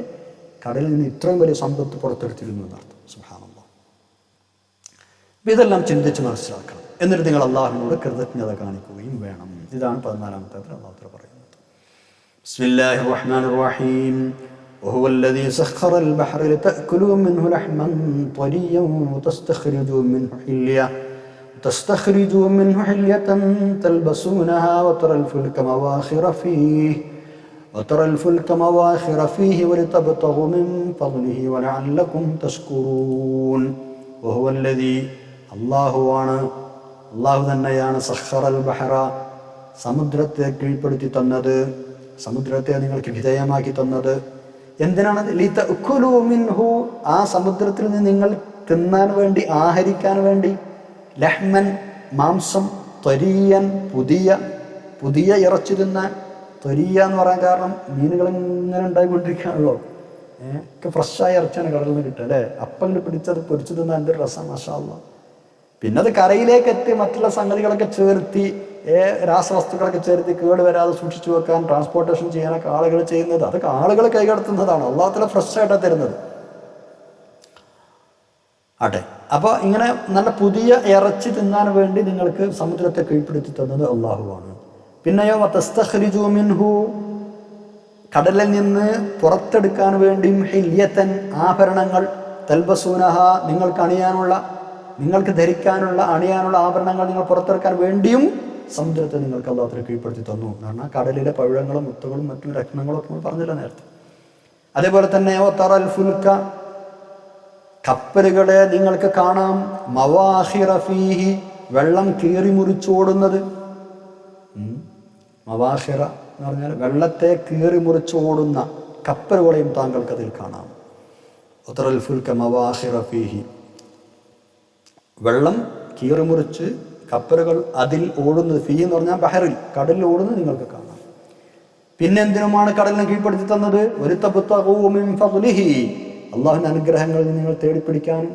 കടലിൽ നിന്ന് ഇത്രയും വലിയ സമ്പത്ത് പുറത്തെടുത്തിരുന്നു എന്നർത്ഥം. സുബ്ഹാനല്ലാഹ്. അപ്പം ഇതെല്ലാം ചിന്തിച്ച് മനസ്സിലാക്കണം. എന്നിട്ട് നിങ്ങൾ അള്ളാഹുവിനോട് കൃതജ്ഞത കാണിക്കുകയും വേണം. ഇതാണ് 14-ാമത്തെ അല്ലാഹു തആല പറയുന്നത്. ബിസ്മില്ലാഹിർ റഹ്മാനിർ റഹീം. وهو الذي سخر البحر لتأكلوا منه لحما طريا وتستخرجوا منه حلية تلبسونها وترى الفلك مواخر فيه ولتبتغوا من فضله ولعلكم تشكرون. وهو الذي അല്ലാഹു തന്നെയാണ് സഖറൽ ബഹറ, സമുദ്രത്തെ കീഴ്പ്പെടുത്തി തന്നത്, സമുദ്രത്തെ നിങ്ങൾക്ക് വിധേയമാക്കി തന്നത്. എന്തിനാണ്? ലിതഅകുലൂ മിൻഹു, ആ സമുദ്രത്തിൽ നിന്ന് നിങ്ങൾ തിന്നാൻ വേണ്ടി, ആഹരിക്കാൻ വേണ്ടി. ലഹ്മൻ, മാംസം. ത്വരീയൻ, പുതിയ ഇറച്ചി തിന്നാൻ. ത്വരീയ എന്ന് പറയാൻ കാരണം മീനുകൾ ഇങ്ങനെ ഉണ്ടായിക്കൊണ്ടിരിക്കുകയാണല്ലോ. ഒക്കെ ഫ്രഷായ ഇറച്ചിയാണ് കടലിൽ നിന്ന് കിട്ടുക, അല്ലേ? അപ്പം പിടിച്ചത് പൊരിച്ചു തിന്നാൻ എന്തൊരു രസം, മാഷാ അല്ലാഹ്. പിന്നെ അത് കരയിലേക്ക് എത്തി മറ്റുള്ള സംഗതികളൊക്കെ ചേർത്തി, രാസവസ്തുക്കളൊക്കെ ചേർത്തി കേടുവരാതെ സൂക്ഷിച്ചു വെക്കാൻ, ട്രാൻസ്പോർട്ടേഷൻ ചെയ്യാനൊക്കെ ആളുകൾ ചെയ്യുന്നത്, അതൊക്കെ ആളുകൾ കൈകടത്തുന്നതാണ്. അല്ലാഹു തആല ഫ്രഷായിട്ടാണ് തരുന്നത്. ആട്ടെ, അപ്പോൾ ഇങ്ങനെ നല്ല പുതിയ ഇറച്ചി തിന്നാൻ വേണ്ടി നിങ്ങൾക്ക് സമുദ്രത്തെ കീഴ്പ്പെടുത്തി തന്നത് അല്ലാഹുവാണ്. പിന്നെയോ വതസ്തഖ്രിജൂ മിൻഹു, കടലിൽ നിന്ന് പുറത്തെടുക്കാൻ വേണ്ടിയും ഹില്യത്തൻ, ആഭരണങ്ങൾ. തൽബസൂനഹ, നിങ്ങൾക്ക് ധരിക്കാനുള്ള, അണിയാനുള്ള ആഭരണങ്ങൾ നിങ്ങൾ പുറത്തെടുക്കാൻ വേണ്ടിയും സമുദ്രത്തെ നിങ്ങൾക്ക് അല്ലാഹു തആല കീഴ്പ്പെടുത്തി തന്നു എന്ന് പറഞ്ഞാൽ കടലിലെ പവിഴങ്ങളും മുത്തുകളും മറ്റു രത്നങ്ങളും ഒക്കെ നമ്മൾ പറഞ്ഞില്ല നേരത്തെ. അതേപോലെ തന്നെ തറൽ ഫുൽക, കപ്പലുകളെ നിങ്ങൾക്ക് കാണാം. മവാഖിറ ഫീഹി, വെള്ളം കീറി മുറിച്ചോടുന്നത്. മവാഹിറ എന്ന് പറഞ്ഞാൽ വെള്ളത്തെ കീറി മുറിച്ച് ഓടുന്ന കപ്പലുകളെയും താങ്കൾക്ക് അതിൽ കാണാം. ഉത്തറൽ ഫുൽക മവാഹിറ ഫീഹി, വെള്ളം കീറി മുറിച്ച് കപ്പലുകൾ അതിൽ ഓടുന്നത്, ഫീ എന്ന് പറഞ്ഞാൽ ബഹറിൽ, കടലിൽ ഓടുന്നത് നിങ്ങൾക്ക് കാണാം. പിന്നെ എന്തിനുമാണ് കടലിനെ കീഴ്പ്പെടുത്തി തന്നത്? ഒരു അള്ളാഹുവിൻ്റെ അനുഗ്രഹങ്ങളിൽ നിങ്ങൾ തേടിപ്പിടിക്കാനും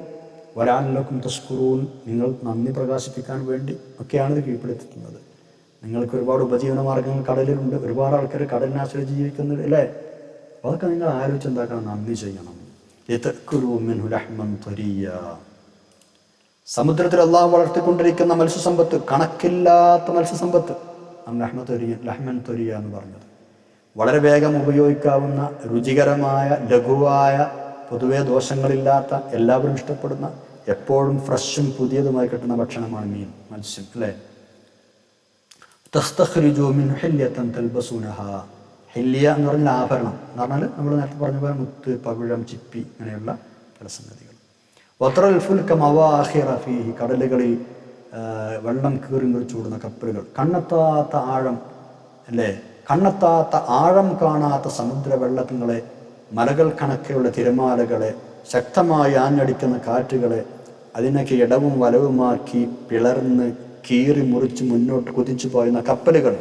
വലഅല്ലക്കും തഷ്കുറൂൻ, നിങ്ങൾ നന്ദി പ്രകാശിപ്പിക്കാൻ വേണ്ടി ഒക്കെയാണ് ഇത് കീഴ്പ്പെടുത്തുന്നത്. നിങ്ങൾക്ക് ഒരുപാട് ഉപജീവന മാർഗ്ഗങ്ങൾ കടലിലുണ്ട്, ഒരുപാട് ആൾക്കാർ കടലിനെ ആശ്രയിച്ച് ജീവിക്കുന്നുണ്ട് അല്ലേ? അപ്പോൾ അതൊക്കെ നിങ്ങൾ ആലോചിച്ച് എന്താക്കണം? നന്ദി ചെയ്യണം. സമുദ്രത്തിൽ അള്ളാഹു വളർത്തിക്കൊണ്ടിരിക്കുന്ന മത്സ്യസമ്പത്ത്, കണക്കില്ലാത്ത മത്സ്യസമ്പത്ത്, ലഹ്മൻ തൊരിയ എന്ന് പറഞ്ഞത്, വളരെ വേഗം ഉപയോഗിക്കാവുന്ന, രുചികരമായ, ലഘുവായ, പൊതുവെ ദോഷങ്ങളില്ലാത്ത, എല്ലാവരും ഇഷ്ടപ്പെടുന്ന, എപ്പോഴും ഫ്രഷും പുതിയതുമായി കിട്ടുന്ന ഭക്ഷണമാണ് മീൻ, മത്സ്യം അല്ലേ? തസ്തഖ്രിജു മിൻ ഹില്യതൻ തൽബസൂനഹാ, ഹില്യ എന്ന് പറഞ്ഞാൽ ആഭരണം എന്ന് പറഞ്ഞാൽ നമ്മൾ നേരത്തെ പറഞ്ഞ പോലെ മുത്ത്, പവിഴം, ചിപ്പി ഇങ്ങനെയുള്ള പല സംഗതികൾ. വത്രൽ ഫുൽക മവാഹിറ ഫീഹി, കടലുകളിൽ വെള്ളം കീറി മുറിച്ചോടുന്ന കപ്പലുകൾ, കണ്ണെത്താത്ത ആഴം അല്ലേ, കണ്ണെത്താത്ത ആഴം കാണാത്ത സമുദ്ര വെള്ളങ്ങളെ, മലകൾ കണക്കെയുള്ള തിരമാലകളെ, ശക്തമായി ആഞ്ഞടിക്കുന്ന കാറ്റുകളെ, അതിനൊക്കെ ഇടവും വലവുമാക്കി പിളർന്ന് കീറി മുറിച്ച് മുന്നോട്ട് കുതിച്ചു പോയുന്ന കപ്പലുകൾ,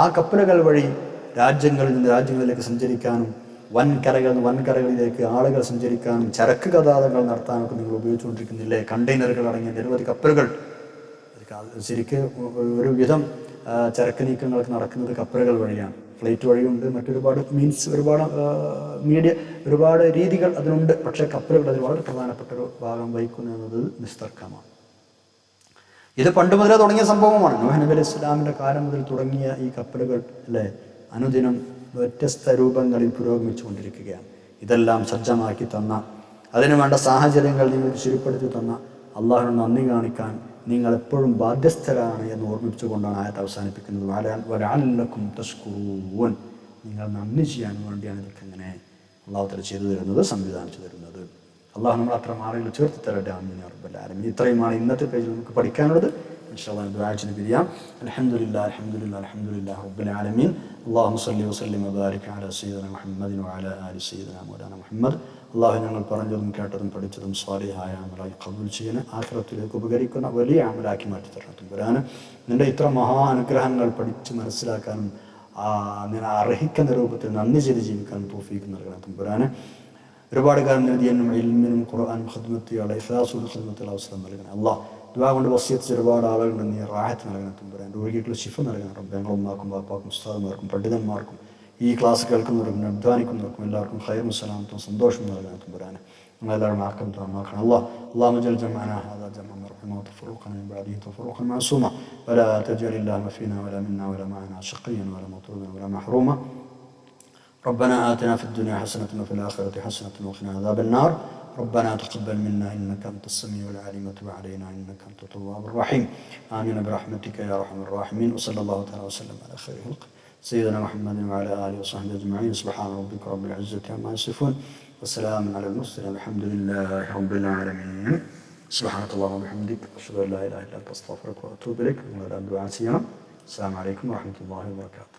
ആ കപ്പലുകൾ വഴി രാജ്യങ്ങളിൽ നിന്ന് രാജ്യങ്ങളിലേക്ക് സഞ്ചരിക്കാനും വൻകരകളിൽ നിന്ന് വൻകരകളിലേക്ക് ആളുകൾ സഞ്ചരിക്കാനും ചരക്ക് ഗതാഗതങ്ങൾ നടത്താനൊക്കെ നിങ്ങൾ ഉപയോഗിച്ചുകൊണ്ടിരിക്കുന്നില്ലേ? കണ്ടെയ്നറുകൾ അടങ്ങിയ നിരവധി കപ്പലുകൾ. ശരിക്ക് ഒരു വിധം ചരക്ക് നീക്കങ്ങൾക്ക് നടക്കുന്നത് കപ്പലുകൾ വഴിയാണ്. ഫ്ലൈറ്റ് വഴിയുണ്ട്, മറ്റൊരുപാട് ഒരുപാട് രീതികൾ അതിനുണ്ട്. പക്ഷേ കപ്പലുകൾ അതിൽ വളരെ പ്രധാനപ്പെട്ട ഒരു ഭാഗം വഹിക്കുന്നു എന്നത് നിസ്തർക്കമാണ്. ഇത് പണ്ട് മുതലേ തുടങ്ങിയ സംഭവമാണ്. നൂഹ് നബി അലൈഹി ഇസ്ലാമിൻ്റെ കാലം മുതൽ തുടങ്ങിയ ഈ കപ്പലുകൾ അല്ലേ, അനുദിനം വ്യത്യസ്ത രൂപങ്ങളിൽ പുരോഗമിച്ചു കൊണ്ടിരിക്കുകയാണ്. ഇതെല്ലാം സജ്ജമാക്കി തന്ന, അതിനു വേണ്ട സാഹചര്യങ്ങൾ നിങ്ങൾക്ക് ശരിപ്പെടുത്തി തന്ന അള്ളാഹുവിന് നന്ദി കാണിക്കാൻ നിങ്ങൾ എപ്പോഴും ബാധ്യസ്ഥരാണ് എന്ന് ഓർമ്മിപ്പിച്ചുകൊണ്ടാണ് ആയത്ത് അവസാനിപ്പിക്കുന്നത്. വലഅല്ലക്കും തഷ്കുറൂൻ, നിങ്ങൾ നന്ദി ചെയ്യാൻ വേണ്ടിയാണ് ഇതൊക്കെ ഇങ്ങനെ അള്ളാഹു തആല ചെയ്തു തരുന്നത്, സംവിധാനിച്ചു തരുന്നത്. അള്ളാഹു നമ്മൾ അത്ര ആളുകൾ ചേർത്ത് തരട്ടെ. ആമീൻ യാ റബ്ബൽ ആലമീൻ. ഇത്രയുമാണ് ഇന്നത്തെ പേജിൽ നമുക്ക് പഠിക്കാനുള്ളത്. ഇൻഷാ അല്ലാഹ് ദുആ ചെയ്ത് പിരിയാം. അൽഹംദുലില്ലാഹി റബ്ബിൽ ആലമീൻ. അല്ലാഹുമ്മ സ്വല്ലി വസല്ലിം വബാരിക് അലാ സയ്യിദിനാ മുഹമ്മദിൻ വഅലാ ആലി സയ്യിദിനാ മൗലാനാ മുഹമ്മദ്. അള്ളാഹു ഞങ്ങൾ പറഞ്ഞതും കേട്ടതും പഠിച്ചതും സ്വാലിഹായ അമലായി ഖബൂൽ ചെയ്യുന്ന, ആഖിറത്തിലേക്ക് ഉപകരിക്കുന്ന വലിയ അമലാക്കി മാറ്റി തരണം തമ്പുരാനെ. നിന്റെ ഇത്ര മഹാ അനുഗ്രഹങ്ങൾ പഠിച്ച് മനസ്സിലാക്കാനും നിന്നെ അർഹിക്കുന്ന രൂപത്തിൽ നന്ദി ചെയ്ത് ജീവിക്കാനും തൗഫീഖ് നൽകണം തമ്പുരാനെ. ഒരുപാട് കാലം നൽകിയെന്നും ഇൽമിനും ഖുർആൻ ഖിദ്മത്തിയുള്ള ഇഖ്ലാസുൽ ഖിദ്മത്തിൽ അവസരം നൽകണം അല്ലാഹ്. ദുആ കൊണ്ട് വസിയത്ത് ഒരുപാട് ആളുകളുണ്ട്, നീ റാഹത്ത് നൽകണം തമ്പുരാൻ. രോഗികൾക്ക് ശിഫ നൽകണം റബ്ബേ. ഞങ്ങൾ ഉമ്മാക്കും ബാപ്പാക്കും ഉസ്താദുമാർക്കും പണ്ഡിതന്മാർക്കും ഈ ക്ലാസ് കേൾക്കുന്നവർക്കും അധ്വാനിക്കുന്നവർക്കും എല്ലാവർക്കും ഖൈറും സലാമത്തും സന്തോഷം നൽകണം തമ്പുരാനെ. നമ്മളെല്ലാവരും ആക്കം താമാക്കണം അല്ലാഹ്. اللهم اجعل جمعنا هذا جمعا مرحوما وتفرقنا من بعده تفرقا معصوما ولا تجعل اللهم فينا ولا منا ولا معنا شقيا ولا مطرودا ولا محروما. ربنا آتنا في الدنيا حسنة وفي الآخرة حسنة وقنا عذاب النار. ربنا تقبل منا إنك أنت السميع العليم وتب علينا إنك أنت التواب الرحيم. آمين برحمتك يا أرحم الراحمين. وصلى الله تعالى وسلم على خير خلق سيدنا محمد وعلى آله وصحبه أجمعين. سبحان ربك رب العزة عما يصفون وسلام على المرسلين الحمد لله رب العالمين. سبحانك اللهم وبحمدك أشهد أن لا إله إلا أنت أستغفرك وأتوب إليك. السلام عليكم ورحمة الله وبركاته.